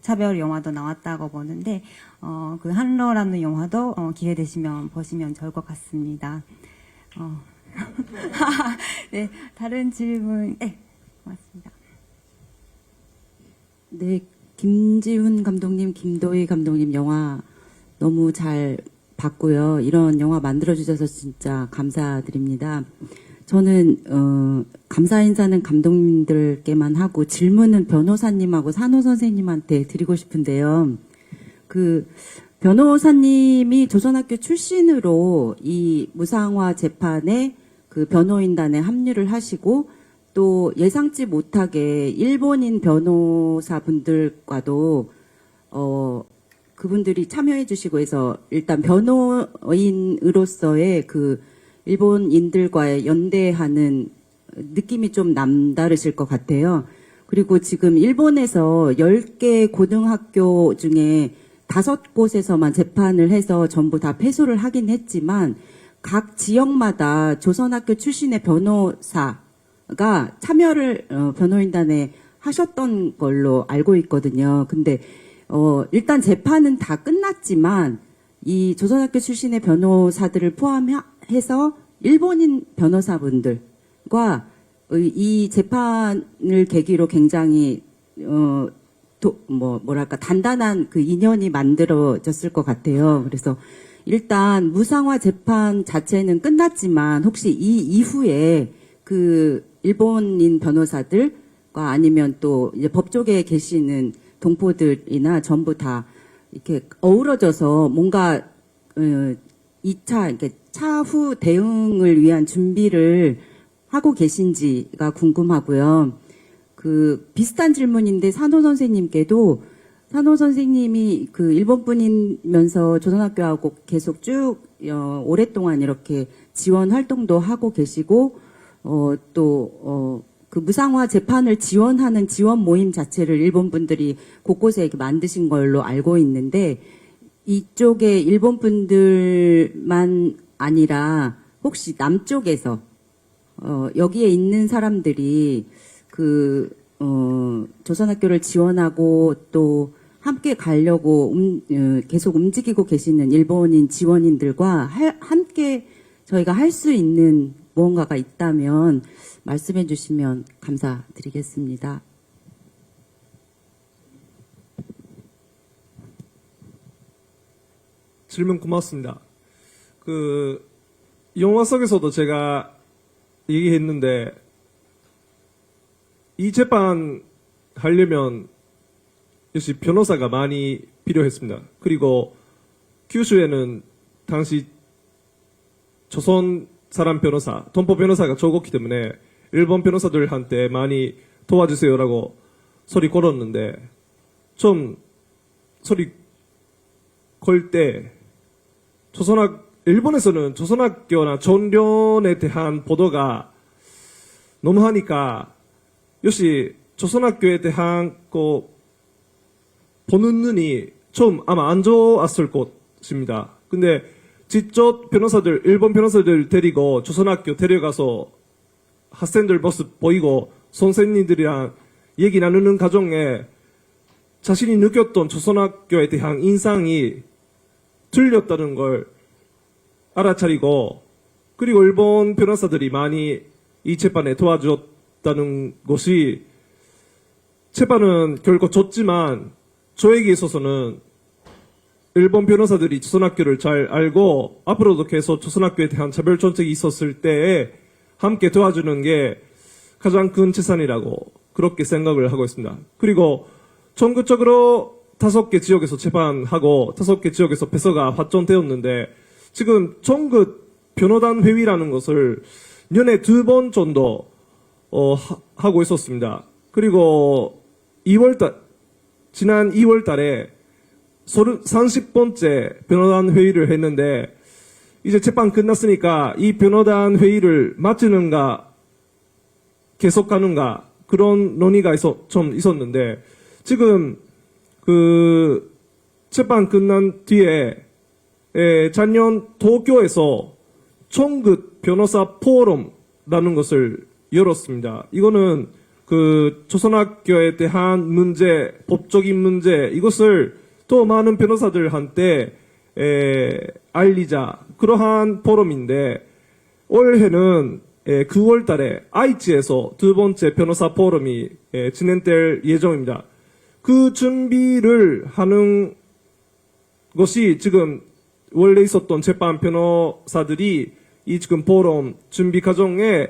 차별 영화도 나왔다고 보는데, 한로라는 영화도 기회 되시면 보시면 좋을 것 같습니다. 네, 다른 질문, 네, 고맙습니다. 네. 김지훈 감독님, 김도희 감독님 영화 너무 잘 봤고요. 이런 영화 만들어주셔서 진짜 감사드립니다. 저는 감사 인사는 감독님들께만 하고 질문은 변호사님하고 산호 선생님한테 드리고 싶은데요. 변호사님이 조선학교 출신으로 이 무상화 재판에 변호인단에 합류를 하시고, 또 예상치 못하게 일본인 변호사분들과도 그분들이 참여해 주시고 해서 일단 변호인으로서의 그 일본인들과의 연대하는 느낌이 좀 남다르실 것 같아요. 그리고 지금 일본에서 10개 고등학교 중에 5곳에서만 재판을 해서 전부 다 패소를 하긴 했지만 각 지역마다 조선학교 출신의 변호사가 참여를 변호인단에 하셨던 걸로 알고 있거든요. 근데 일단 재판은 다 끝났지만 이 조선학교 출신의 변호사들을 포함해서 일본인 변호사분들과 이 재판을 계기로 굉장히 단단한 그 인연이 만들어졌을 것 같아요. 그래서 일단 무상화 재판 자체는 끝났지만 혹시 이 이후에 그 일본인 변호사들과 아니면 또 이제 법조계에 계시는 동포들이나 전부 다 이렇게 어우러져서 뭔가 2차 이렇게 차후 대응을 위한 준비를 하고 계신지가 궁금하고요. 그 비슷한 질문인데 산호 선생님께도 산호 선생님이 그 일본 분이면서 조선학교하고 계속 쭉 오랫동안 이렇게 지원 활동도 하고 계시고 그 무상화 재판을 지원하는 지원 모임 자체를 일본 분들이 곳곳에 이렇게 만드신 걸로 알고 있는데 이쪽에 일본 분들만 아니라 혹시 남쪽에서 여기에 있는 사람들이 조선학교를 지원하고 또 함께 가려고 계속 움직이고 계시는 일본인 지원인들과 함께 저희가 할 수 있는 무언가가 있다면 말씀해 주시면 감사드리겠습니다. 질문 고맙습니다. 영화 속에서도 제가 얘기했는데 이 재판 하려면 역시 변호사가 많이 필요했습니다. 그리고 규슈에는 당시 조선 사람 변호사, 동포 변호사가 적었기 때문에 일본 변호사들한테 많이 도와주세요라고 소리 걸었는데 좀 소리 걸 때 일본에서는 조선학교나 전련에 대한 보도가 너무 하니까 역시 조선학교에 대한 보는 눈이 좀 아마 안 좋았을 것입니다. 근데 직접 일본 변호사들 데리고 조선학교 데려가서 학생들 모습 보이고 선생님들이랑 얘기 나누는 과정에 자신이 느꼈던 조선학교에 대한 인상이 틀렸다는 걸 알아차리고 그리고 일본 변호사들이 많이 이 재판에 도와줬다는 것이 재판은 결국 졌지만 저에게 있어서는 일본 변호사들이 조선학교를 잘 알고 앞으로도 계속 조선학교에 대한 차별 정책이 있었을 때에 함께 도와주는 게 가장 큰 재산이라고 그렇게 생각을 하고 있습니다. 그리고 전국적으로 5개 지역에서 재판하고 5개 지역에서 패소가 확정되었는데 지금 전국 변호단 회의라는 것을 년에 2번 정도 하고 있었습니다. 그리고 지난 2월 달에 30번째 변호단 회의를 했는데 이제 재판 끝났으니까 이 변호단 회의를 마치는가 계속하는가 그런 논의가 좀 있었는데 지금 재판 끝난 뒤에 작년 도쿄에서 전국 변호사 포럼라는 것을 열었습니다. 이거는 조선학교에 대한 문제, 법적인 문제 이것을 또 많은 변호사들한테 알리자 그러한 포럼인데 올해는 9월 달에 아이치에서 2번째 변호사 포럼이 진행될 예정입니다. 그 준비를 하는 것이 지금 원래 있었던 재판 변호사들이 이 지금 포럼 준비 과정에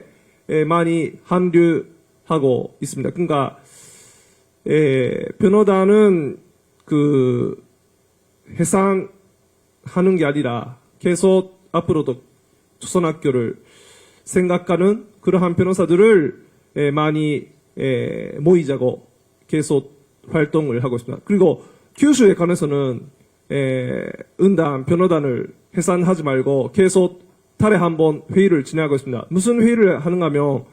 많이 합류하고 있습니다. 그러니까 변호단은 해산하는 게 아니라 계속 앞으로도 조선학교를 생각하는 그러한 변호사들을 많이 모이자고 계속 활동을 하고 있습니다. 그리고 규슈에 관해서는 은단, 변호단을 해산하지 말고 계속 달에 한 번 회의를 진행하고 있습니다. 무슨 회의를 하는가 하면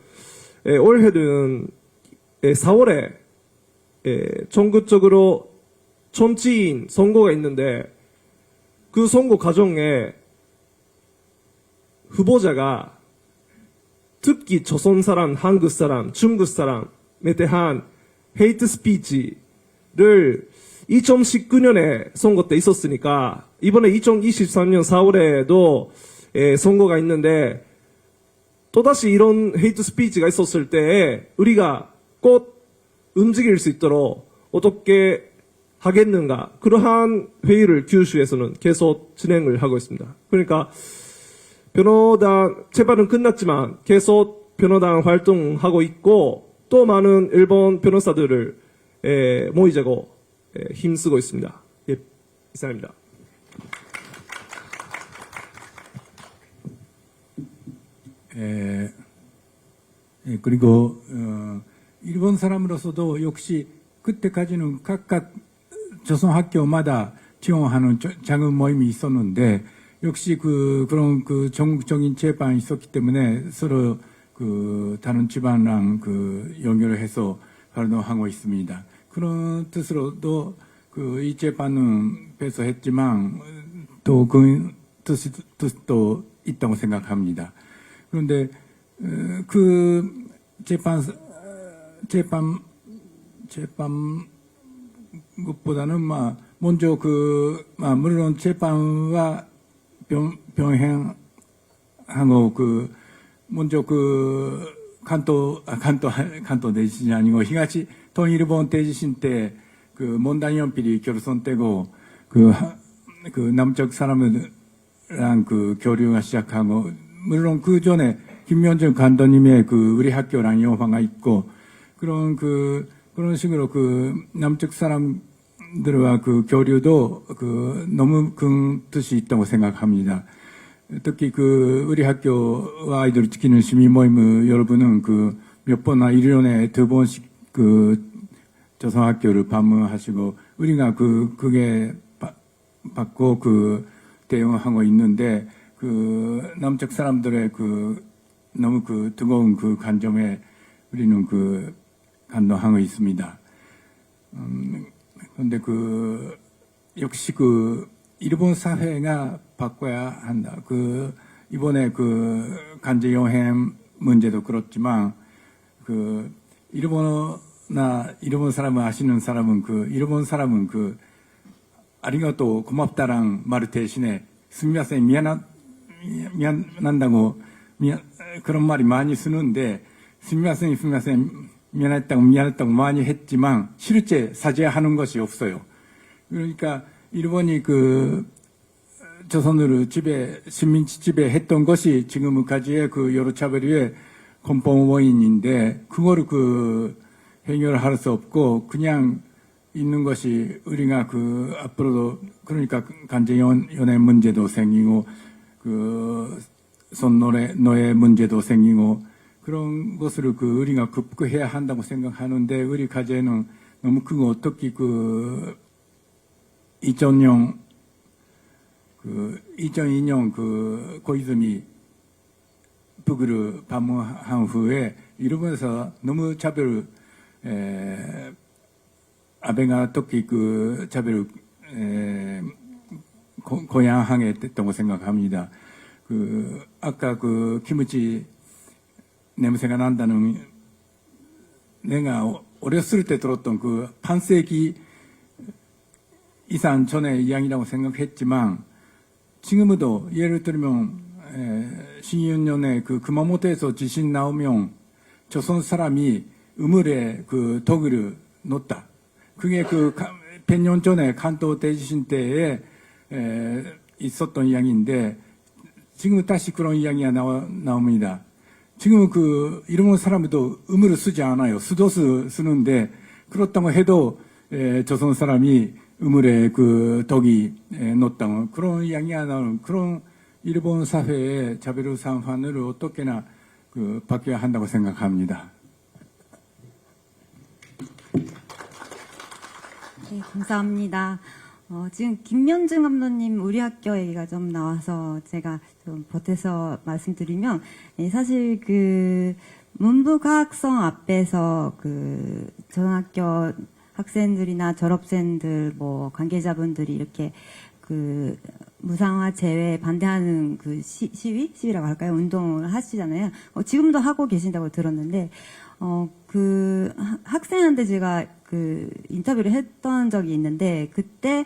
올해는 4월에 전국적으로 정치인 선거가 있는데 그 선거 과정에 후보자가 특히 조선 사람, 한국 사람, 중국 사람에 대한 헤이트 스피치를 2019년에 선거 때 있었으니까 이번에 2023년 4월에도 선거가 있는데 또다시 이런 헤이트 스피치가 있었을 때 우리가 꼭 움직일 수 있도록 어떻게 하겠는가, 그러한 회의를 규슈에서는 계속 진행을 하고 있습니다. 그러니까 변호단 재판은 끝났지만 계속 변호단 활동하고 있고 또 많은 일본 변호사들을 모이자고 힘쓰고 있습니다. 예, 이상입니다. 그리고 일본 사람으로서도 역시 그때까지는 각각 조선 학교마다 지원하는 작은 모임이 있었는데 역시 그런 전국적인 재판이 있었기 때문에 서로 다른 집안랑 연결을 해서 활동하고 있습니다. 그런 뜻으로도 이 재판은 배서했지만 또 그 뜻도 있다고 생각합니다. 그런데 그 재판 것보다는 먼저 물론 재판과 병행하고 먼저関東大地震아니고東일본 대지신 때問題연필이 결손되고 남쪽 사람들랑 교류가 시작하고 물론 그 전에 김명준 감독님의 우리 학교랑 영화가 있고 그런 식으로 남쪽 사람들과 교류도 너무 큰 뜻이 있다고 생각합니다. 특히 우리 학교 아이들 지키는 시민 모임 여러분은 몇 번이나 1년에 2번씩 조선학교를 방문하시고 우리가 그게 받고 대응하고 있는데 남쪽 사람들의 너무 뜨거운 감정에 우리는 감동하고 있습니다. 그런데 역시 일본 사회가 바꿔야 한다. 이번에 간제 여행 문제도 그렇지만 일본 사람을 아시는 사람은 일본 사람은 아리가또 고맙다랑 말 대신에 스미마센 미안한다고 그런 말이 많이 쓰는데 스미마센 미안했다고 많이 했지만 실제 사죄하는 것이 없어요. 그러니까 일본이 조선으로 식민지 지배했던 것이 지금까지의 여러 차별의根本 원인인데 그거를 해결할 수 없고 그냥 있는 것이 우리가 앞으로도 그러니까 간제 연애 문제도 생기고 손노예 문제도 생기고 그런 것을 우리가 극복해야 한다고 생각하는데 우리 과제는 너무 크고 특히 2002년 고이즈미 북으로 방문한 후에 일본에서 너무 아베가 특히 차별을 고양하게 됐다고 생각합니다. 아까 키무치 냄새가 난다는 내가 어렸을 때 들었던 반세기 이상 전의 이야기라고 생각했지만 지금도 예를 들면 신윤년에 구마모토에서 지진 나오면 조선 사람이 우물에 독을 놓았다. 그게 100년 전에関東 대지진 때에 있었던 이야기인데 지금 다시 그런 이야기가 나옵니다. 지금 일본 사람도 우물을 쓰지 않아요. 수도수 쓰는데 그렇다고 해도 조선 사람이 우물에 독이 놓았다고 그런 이야기가 나오는 그런 일본 사회의 자비로 상황을 어떻게나 바뀌어야 한다고 생각합니다. 네, 감사합니다. 지금 김명준 감독님 우리 학교 얘기가 좀 나와서 제가 좀 보태서 말씀드리면, 사실 그 문부과학성 앞에서 그 초등학교 학생들이나 졸업생들 뭐 관계자분들이 이렇게 그 무상화 제외 반대하는 그 시위라고 할까요? 운동을 하시잖아요. 지금도 하고 계신다고 들었는데, 그 학생한테 제가 그 인터뷰를 했던 적이 있는데, 그때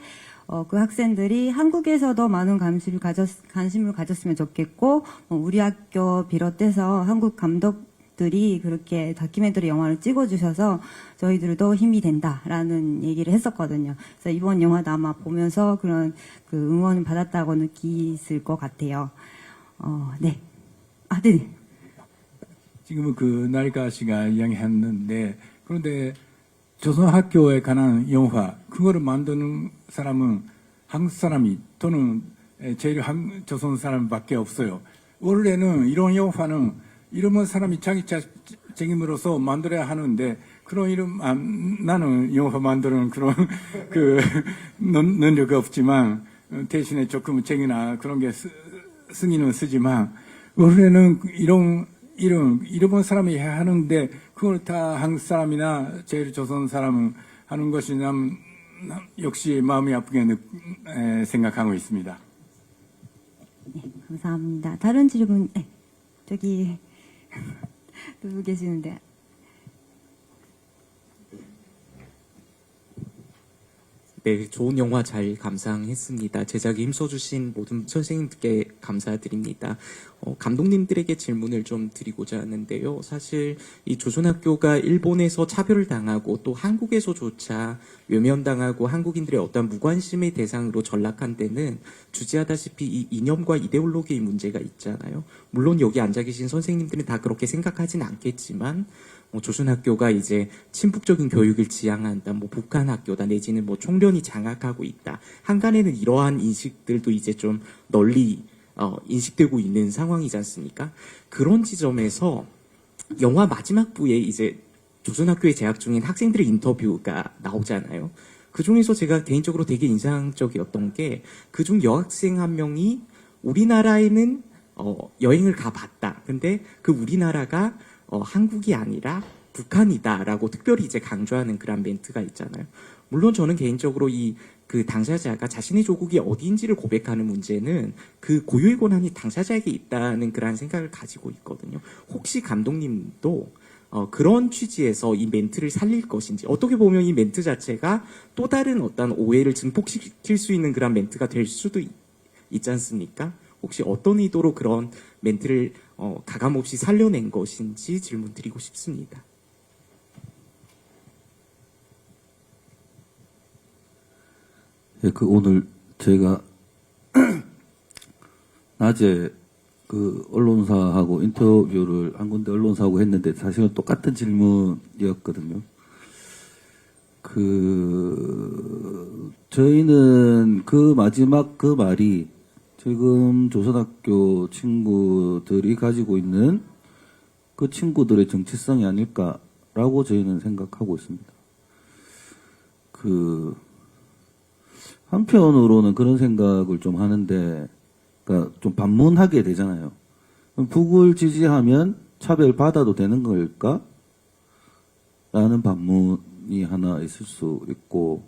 그 학생들이 한국에서도 많은 관심을 가졌으면 좋겠고, 우리 학교 비롯해서 한국 감독들이 그렇게 다큐멘터리 영화를 찍어주셔서 저희들도 힘이 된다라는 얘기를 했었거든요. 그래서 이번 영화도 아마 보면서 그런 그 응원을 받았다고 느끼실 것 같아요. 네. 네. 지금은 그 나리카 씨가 이야기했는데, 그런데 조선학교에 관한 영화, 그거를 만드는 사람은 한국 사람이 또는 제일 조선 사람밖에 없어요. 원래는 이런 영화는 이런 사람이 자기 책임으로서 만들어야 하는데, 그런 나는 영화 만드는 그런 그 능력이 없지만 대신에 조금 책이나 그런 게 승인은 쓰지만, 원래는 이런 사람이 해야 하는데, 그걸 다 한국 사람이나 제일 조선 사람은 하는 것이 역시 마음이 아프게 생각하고 있습니다. 네, 감사합니다. 다른 질문, 네, 저기 누구 계시는데? 네, 좋은 영화 잘 감상했습니다. 제작에 힘써주신 모든 선생님께 감사드립니다. 감독님들에게 질문을 좀 드리고자 하는데요. 사실 이 조선학교가 일본에서 차별을 당하고 또 한국에서조차 외면당하고 한국인들의 어떤 무관심의 대상으로 전락한 데는 주지하다시피 이 이념과 이데올로기의 문제가 있잖아요. 물론 여기 앉아 계신 선생님들은 다 그렇게 생각하진 않겠지만, 조선학교가 이제 친북적인 교육을 지향한다, 북한 학교다, 내지는 총련이 장악하고 있다. 한간에는 이러한 인식들도 이제 좀 널리 인식되고 있는 상황이지 않습니까? 그런 지점에서 영화 마지막 부에 이제 조선학교에 재학 중인 학생들의 인터뷰가 나오잖아요. 그 중에서 제가 개인적으로 되게 인상적이었던 게, 그중 여학생 한 명이 우리나라에는 여행을 가봤다. 근데 그 우리나라가 한국이 아니라 북한이다라고 특별히 이제 강조하는 그런 멘트가 있잖아요. 물론 저는 개인적으로 그 당사자가 자신의 조국이 어디인지를 고백하는 문제는 그 고유의 권한이 당사자에게 있다는 그런 생각을 가지고 있거든요. 혹시 감독님도 그런 취지에서 이 멘트를 살릴 것인지, 어떻게 보면 이 멘트 자체가 또 다른 어떤 오해를 증폭시킬 수 있는 그런 멘트가 될 수도 있지 않습니까? 혹시 어떤 의도로 그런 멘트를 가감없이 살려낸 것인지 질문 드리고 싶습니다. 예, 오늘 제가 낮에 그 언론사하고 인터뷰를 한 군데 언론사하고 했는데 사실은 똑같은 질문이었거든요. 저희는 그 마지막 그 말이 지금 조선학교 친구들이 가지고 있는 그 친구들의 정체성이 아닐까라고 저희는 생각하고 있습니다. 한편으로는 그런 생각을 좀 하는데, 그러니까 좀 반문하게 되잖아요. 그럼 북을 지지하면 차별받아도 되는 걸까? 라는 반문이 하나 있을 수 있고,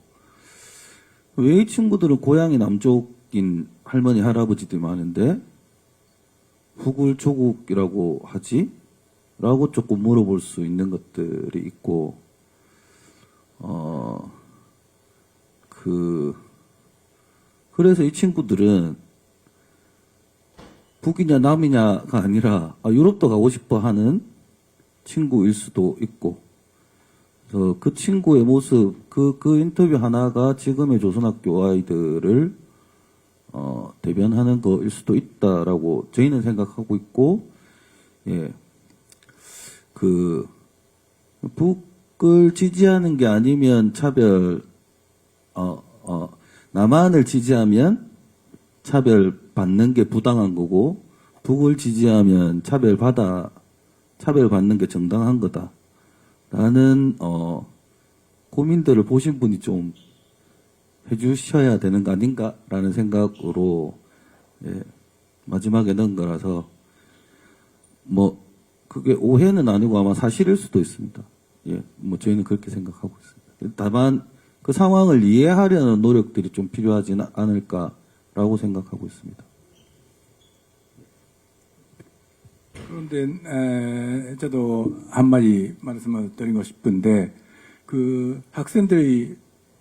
왜 이 친구들은 고향이 남쪽인 할머니, 할아버지들이 많은데 북을 조국이라고 하지? 라고 조금 물어볼 수 있는 것들이 있고, 그래서 이 친구들은 북이냐 남이냐가 아니라 유럽도 가고 싶어 하는 친구일 수도 있고, 그래서 그 친구의 모습, 그 인터뷰 하나가 지금의 조선학교 아이들을 대변하는 거일 수도 있다라고 저희는 생각하고 있고, 예, 북을 지지하는 게 아니면 남한을 지지하면 차별받는 게 부당한 거고, 북을 지지하면 차별받는 게 정당한 거다. 라는, 고민들을 보신 분이 좀 해주셔야 되는 거 아닌가라는 생각으로 예, 마지막에 넣은 거라서 뭐 그게 오해는 아니고 아마 사실일 수도 있습니다. 예, 뭐 저희는 그렇게 생각하고 있습니다. 다만 그 상황을 이해하려는 노력들이 좀 필요하지 않을까라고 생각하고 있습니다. 그런데 저도 한마디 말씀을 드리고 싶은데 그 학생들이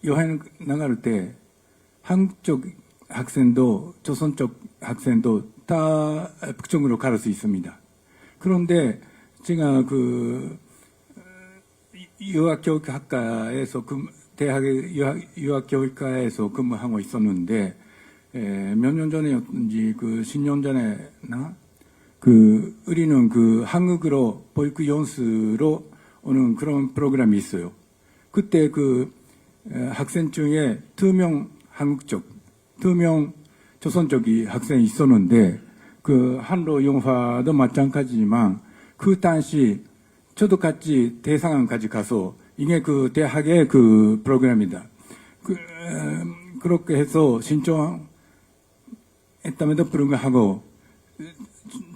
여행 나갈 때 한국 쪽 학생도 조선 쪽 학생도 다 북쪽으로 갈 수 있습니다. 그런데 제가 그 유학교육학과에서 대학의 유학교육과에서 근무하고 있었는데 몇 년 전에였든지 그 10년 전에나 그 우리는 그 한국으로 보육 연수로 오는 그런 프로그램이 있어요. 그때 그 학생 중에 2명 한국 쪽, 2명 조선 쪽이 학생이 있었는데 그 한로 영화도 마찬가지지만 그 당시 저도 같이 대상까지 가서 이게 그 대학의 그 프로그램이다. 그렇게 해서 신청했다면도 불구하고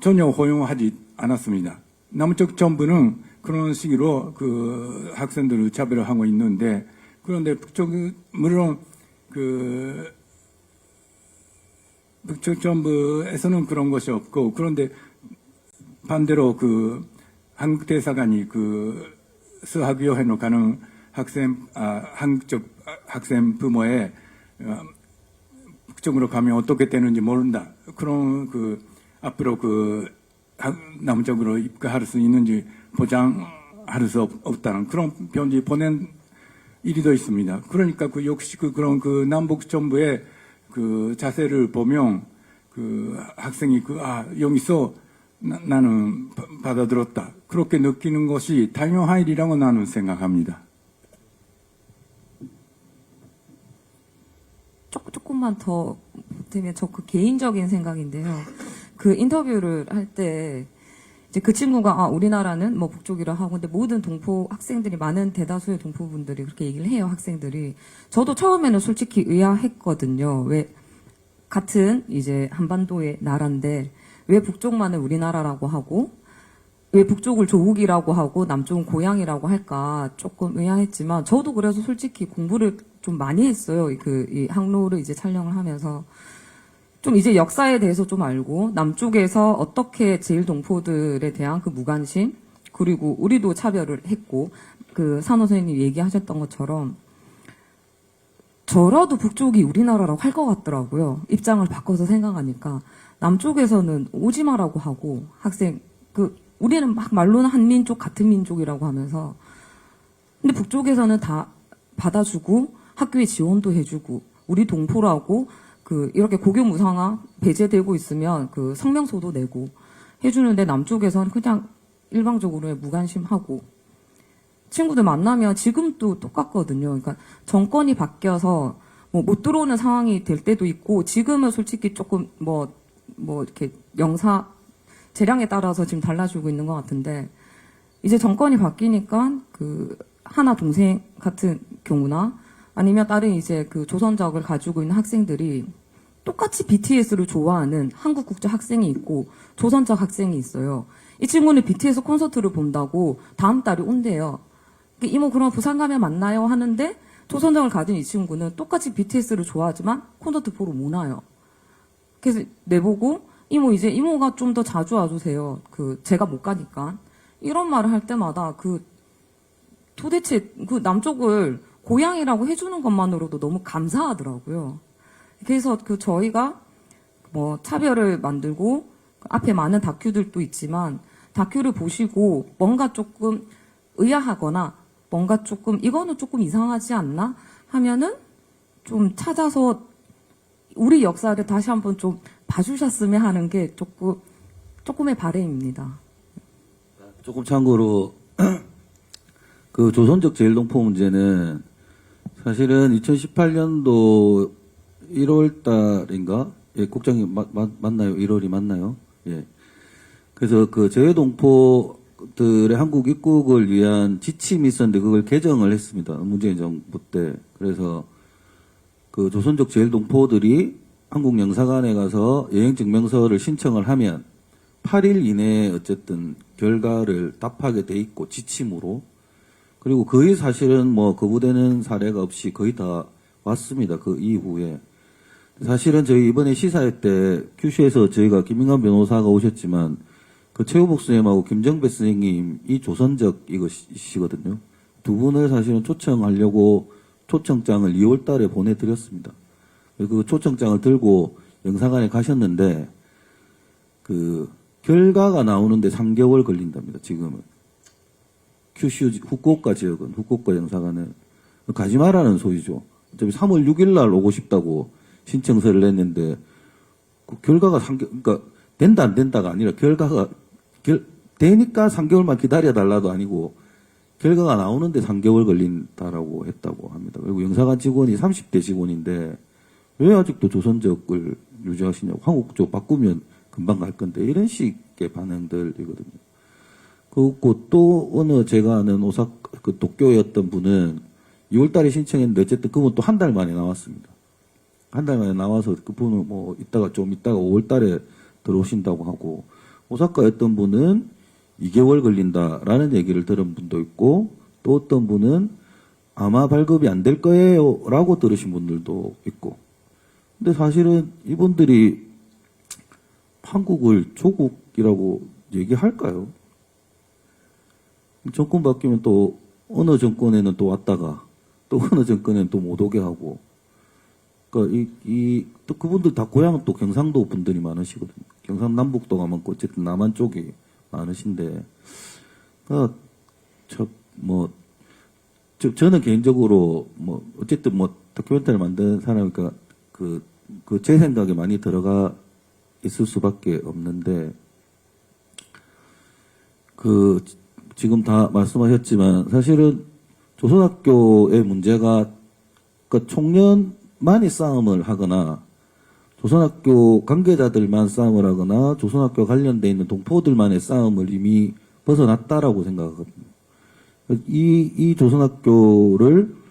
전혀 허용하지 않았습니다. 남쪽 정부는 그런 식으로 그 학생들을 차별을 하고 있는데 그런데 북쪽 물론 그 북쪽 정부에서는 그런 것이 없고 그런데 반대로 그 한국 대사관이 그 수학여행으로 가는 한국 쪽 학생 부모의 북쪽으로 가면 어떻게 되는지 모른다. 그런 그 앞으로 그 남쪽으로 입가할 수 있는지 보장할 수 없다는 그런 편지 보낸 일이 있습니다. 그러니까 그 역시 그런 그 남북 정부의 그 자세를 보면 그 학생이 여기서 나는 받아들였다. 그렇게 느끼는 것이 당연한 일이라고 나는 생각합니다. 조금만 더 되면 저 그 개인적인 생각인데요. 그 인터뷰를 할 때 이제 그 친구가 우리나라는 뭐 북쪽이라 하고 근데 모든 동포 학생들이 많은 대다수의 동포분들이 그렇게 얘기를 해요. 학생들이. 저도 처음에는 솔직히 의아했거든요. 왜 같은 이제 한반도의 나라인데 왜 북쪽만을 우리나라라고 하고 왜 북쪽을 조국이라고 하고 남쪽은 고향이라고 할까 조금 의아했지만 저도 그래서 솔직히 공부를 좀 많이 했어요. 이 항로를 이제 촬영을 하면서 좀 이제 역사에 대해서 좀 알고 남쪽에서 어떻게 제일 동포들에 대한 그 무관심 그리고 우리도 차별을 했고 그 산호 선생님이 얘기하셨던 것처럼 저라도 북쪽이 우리나라라고 할 것 같더라고요. 입장을 바꿔서 생각하니까 남쪽에서는 오지 마라고 하고 학생 우리는 막 말로는 한민족 같은 민족이라고 하면서 근데 북쪽에서는 다 받아주고 학교에 지원도 해주고 우리 동포라고 이렇게 고교무상화 배제되고 있으면 그 성명서도 내고 해주는데 남쪽에서는 그냥 일방적으로 무관심하고 친구들 만나면 지금도 똑같거든요. 그러니까 정권이 바뀌어서 못 들어오는 상황이 될 때도 있고 지금은 솔직히 조금 이렇게 재량에 따라서 지금 달라지고 있는 것 같은데 이제 정권이 바뀌니까 그 하나 동생 같은 경우나 아니면 다른 이제 그 조선적을 가지고 있는 학생들이 똑같이 BTS를 좋아하는 한국 국적 학생이 있고 조선적 학생이 있어요. 이 친구는 BTS 콘서트를 본다고 다음 달에 온대요. 이모 그럼 부산 가면 만나요 하는데 조선적을 가진 이 친구는 똑같이 BTS를 좋아하지만 콘서트 보러 못 와요. 그래서 내보고 이모 이제 이모가 좀 더 자주 와주세요. 제가 못 가니까. 이런 말을 할 때마다 도대체 남쪽을 고향이라고 해주는 것만으로도 너무 감사하더라고요. 그래서 저희가 차별을 만들고 앞에 많은 다큐들도 있지만 다큐를 보시고 뭔가 조금 의아하거나 뭔가 조금 이거는 조금 이상하지 않나 하면은 좀 찾아서 우리 역사를 다시 한번 좀 봐주셨으면 하는 게 조금의 바람입니다. 조금 참고로 그 조선족 제일동포 문제는 사실은 2018년도 1월 달인가? 예, 국장님 맞나요? 1월이 맞나요? 예. 그래서 그 제외동포들의 한국 입국을 위한 지침이 있었는데 그걸 개정을 했습니다. 문재인 정부 때. 그래서 그 조선족 제일동포들이 한국 영사관에 가서 여행 증명서를 신청을 하면 8일 이내에 어쨌든 결과를 답하게 돼 있고 지침으로 그리고 거의 사실은 뭐 거부되는 사례가 없이 거의 다 왔습니다. 그 이후에 사실은 저희 이번에 시사회 때 큐슈에서 저희가 김인관 변호사가 오셨지만 그 최우복 선생님하고 김정배 선생님이 조선적 이것이시거든요. 두 분을 사실은 초청하려고 초청장을 2월 달에 보내드렸습니다. 그 초청장을 들고 영사관에 가셨는데 그 결과가 나오는데 3개월 걸린답니다. 지금은 큐슈 후쿠오카 지역은 후쿠오카 영사관은 가지 마라는 소리죠. 어차피 3월 6일 날 오고 싶다고 신청서를 냈는데 그 결과가 그러니까 된다 안 된다가 아니라 결과가 되니까 3개월만 기다려달라도 아니고 결과가 나오는데 3개월 걸린다라고 했다고 합니다. 그리고 영사관 직원이 30대 직원인데 왜 아직도 조선적을 유지하시냐고 한국적 바꾸면 금방 갈 건데 이런 식의 반응들이거든요. 그리고 또 어느 제가 아는 오사카 그 도쿄였던 분은 2월달에 신청했는데 어쨌든 그분 또 한 달 만에 나왔습니다. 한 달 만에 나와서 그분은 뭐 이따가 5월달에 들어오신다고 하고 오사카였던 분은 2개월 걸린다라는 얘기를 들은 분도 있고 또 어떤 분은 아마 발급이 안 될 거예요라고 들으신 분들도 있고 근데 사실은 이분들이 한국을 조국이라고 얘기할까요? 정권 바뀌면 또 어느 정권에는 또 왔다가 또 어느 정권에는 또 못 오게 하고 그러니까 또 그분들 다 고향은 또 경상도 분들이 많으시거든요. 경상남북도가 많고 어쨌든 남한 쪽이 많으신데 그러니까 저는 개인적으로 뭐 어쨌든 뭐 다큐멘터리를 만든 사람이니까 그 제 생각에 많이 들어가 있을 수밖에 없는데 그 지금 다 말씀하셨지만 사실은 조선학교의 문제가 그러니까 청년만이 싸움을 하거나 조선학교 관계자들만 싸움을 하거나 조선학교 관련돼 있는 동포들만의 싸움을 이미 벗어났다라고 생각하거든요. 이 조선학교를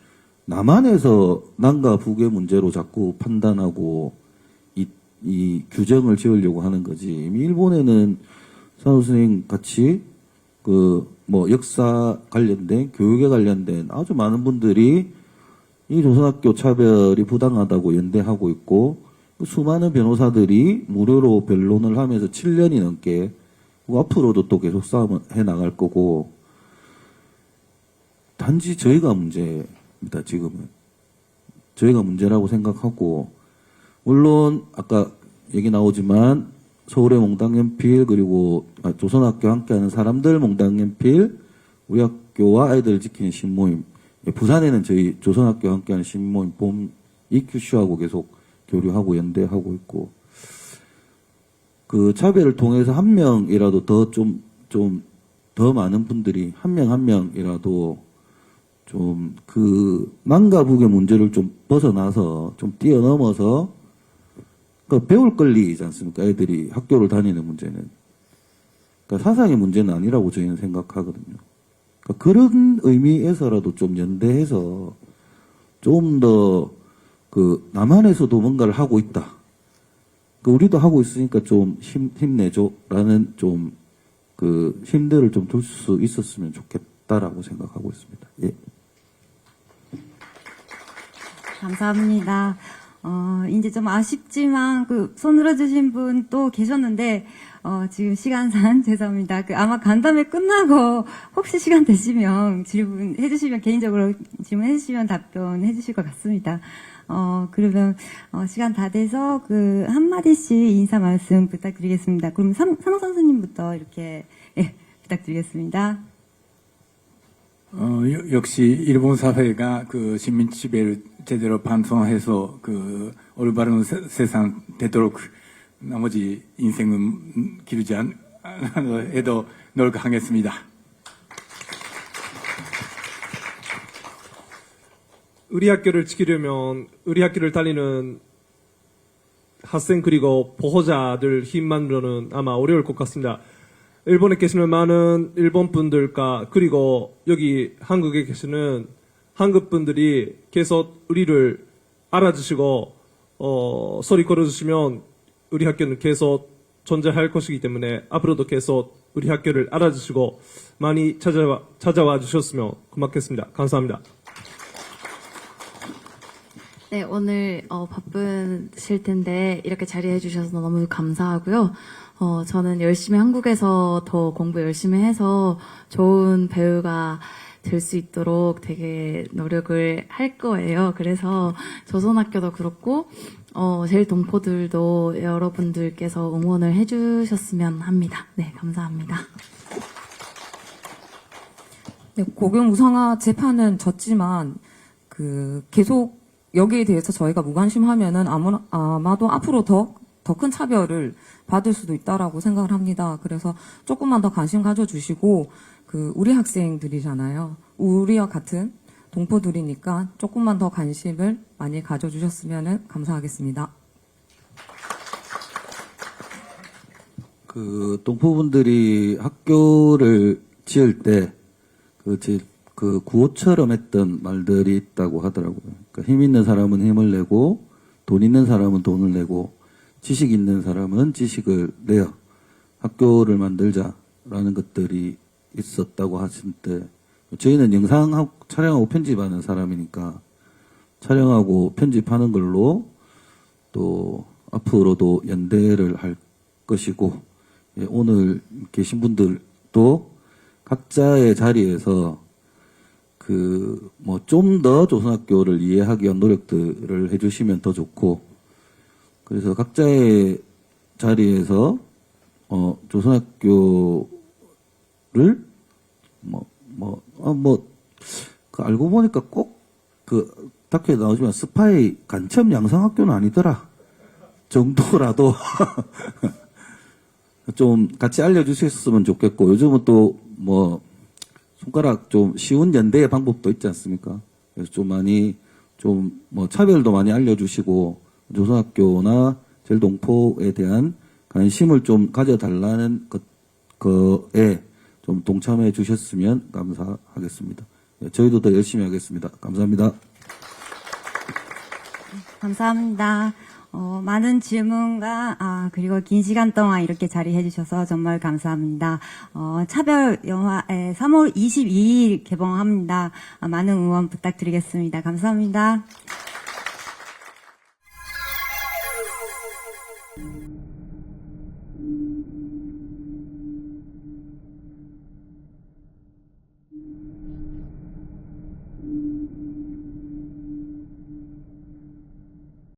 남한에서 남과 북의 문제로 자꾸 판단하고 이 규정을 지으려고 하는 거지. 이미 일본에는 산호 선생님 같이 뭐 역사 관련된 교육에 관련된 아주 많은 분들이 이 조선학교 차별이 부당하다고 연대하고 있고 수많은 변호사들이 무료로 변론을 하면서 7년이 넘게 앞으로도 또 계속 싸움을 해 나갈 거고 단지 저희가 문제입니다. 지금은 저희가 문제라고 생각하고 물론 아까 얘기 나오지만 서울의 몽당연필 그리고 조선학교 함께하는 사람들 몽당연필 우리 학교와 아이들 지키는 신모임 부산에는 저희 조선학교 함께하는 신모임 봄 EQC하고 계속 교류하고 연대하고 있고 그 차별을 통해서 한 명이라도 더 많은 분들이 한 명이라도 좀 그 남과 북의 문제를 좀 벗어나서 좀 뛰어넘어서 그러니까 배울 권리이지 않습니까? 애들이 학교를 다니는 문제는. 그러니까 사상의 문제는 아니라고 저희는 생각하거든요. 그러니까 그런 의미에서라도 좀 연대해서 좀 더 그 남한에서도 뭔가를 하고 있다. 우리도 하고 있으니까 좀 힘내줘라는 좀 그 힘들을 좀 줄 수 있었으면 좋겠다라고 생각하고 있습니다. 예. 감사합니다. 이제 좀 아쉽지만 손 들어주신 분 또 계셨는데 지금 시간상 죄송합니다. 아마 간담회 끝나고 혹시 시간 되시면 질문해 주시면 개인적으로 질문해 주시면 답변해 주실 것 같습니다. 그러면 시간 다 돼서 한마디씩 인사 말씀 부탁드리겠습니다. 그럼 산호 선생님부터 이렇게 부탁드리겠습니다. 역시 일본 사회가 시민 지배를 제대로 반성해서 올바른 세상 되도록 나머지 인생은 기르지 않아도 노력하겠습니다. 우리 학교를 지키려면 우리 학교를 다니는 학생 그리고 보호자들 힘만으로는 아마 어려울 것 같습니다. 일본에 계시는 많은 일본 분들과 그리고 여기 한국에 계시는 한국 분들이 계속 우리를 알아주시고 소리 걸어주시면 우리 학교는 계속 존재할 것이기 때문에 앞으로도 계속 우리 학교를 알아주시고 많이 찾아와 주셨으면 고맙겠습니다. 감사합니다. 네, 오늘 바쁘실 텐데 이렇게 자리해 주셔서 너무 감사하고요. 저는 열심히 한국에서 더 공부 열심히 해서 좋은 배우가 될 수 있도록 되게 노력을 할 거예요. 그래서 조선학교도 그렇고 제일 동포들도 여러분들께서 응원을 해주셨으면 합니다. 네, 감사합니다. 네, 고교무상화 재판은 졌지만 계속 여기에 대해서 저희가 무관심하면은 아마도 앞으로 더 큰 차별을 받을 수도 있다라고 생각을 합니다. 그래서 조금만 더 관심 가져주시고 우리 학생들이잖아요. 우리와 같은 동포들이니까 조금만 더 관심을 많이 가져주셨으면 감사하겠습니다. 동포분들이 학교를 지을 때 구호처럼 했던 말들이 있다고 하더라고요. 그러니까 힘 있는 사람은 힘을 내고 돈 있는 사람은 돈을 내고 지식 있는 사람은 지식을 내어 학교를 만들자라는 것들이 있었다고 하실 때 저희는 영상 촬영하고 편집하는 사람이니까 촬영하고 편집하는 걸로 또 앞으로도 연대를 할 것이고 오늘 계신 분들도 각자의 자리에서 좀 더 조선학교를 이해하기 위한 노력들을 해주시면 더 좋고 그래서 각자의 자리에서 조선학교를 알고 보니까 꼭 다큐에 나오지만 스파이 간첩 양성학교는 아니더라 정도라도 좀 같이 알려주셨으면 좋겠고 요즘은 또 손가락 좀 쉬운 연대의 방법도 있지 않습니까? 그래서 좀 많이 차별도 많이 알려주시고 조선학교나 제일동포에 대한 관심을 좀 가져달라는 거에 좀 동참해 주셨으면 감사하겠습니다. 저희도 더 열심히 하겠습니다. 감사합니다. 감사합니다. 많은 질문과 그리고 긴 시간 동안 이렇게 자리해 주셔서 정말 감사합니다. 차별 영화에 3월 22일 개봉합니다. 많은 응원 부탁드리겠습니다. 감사합니다.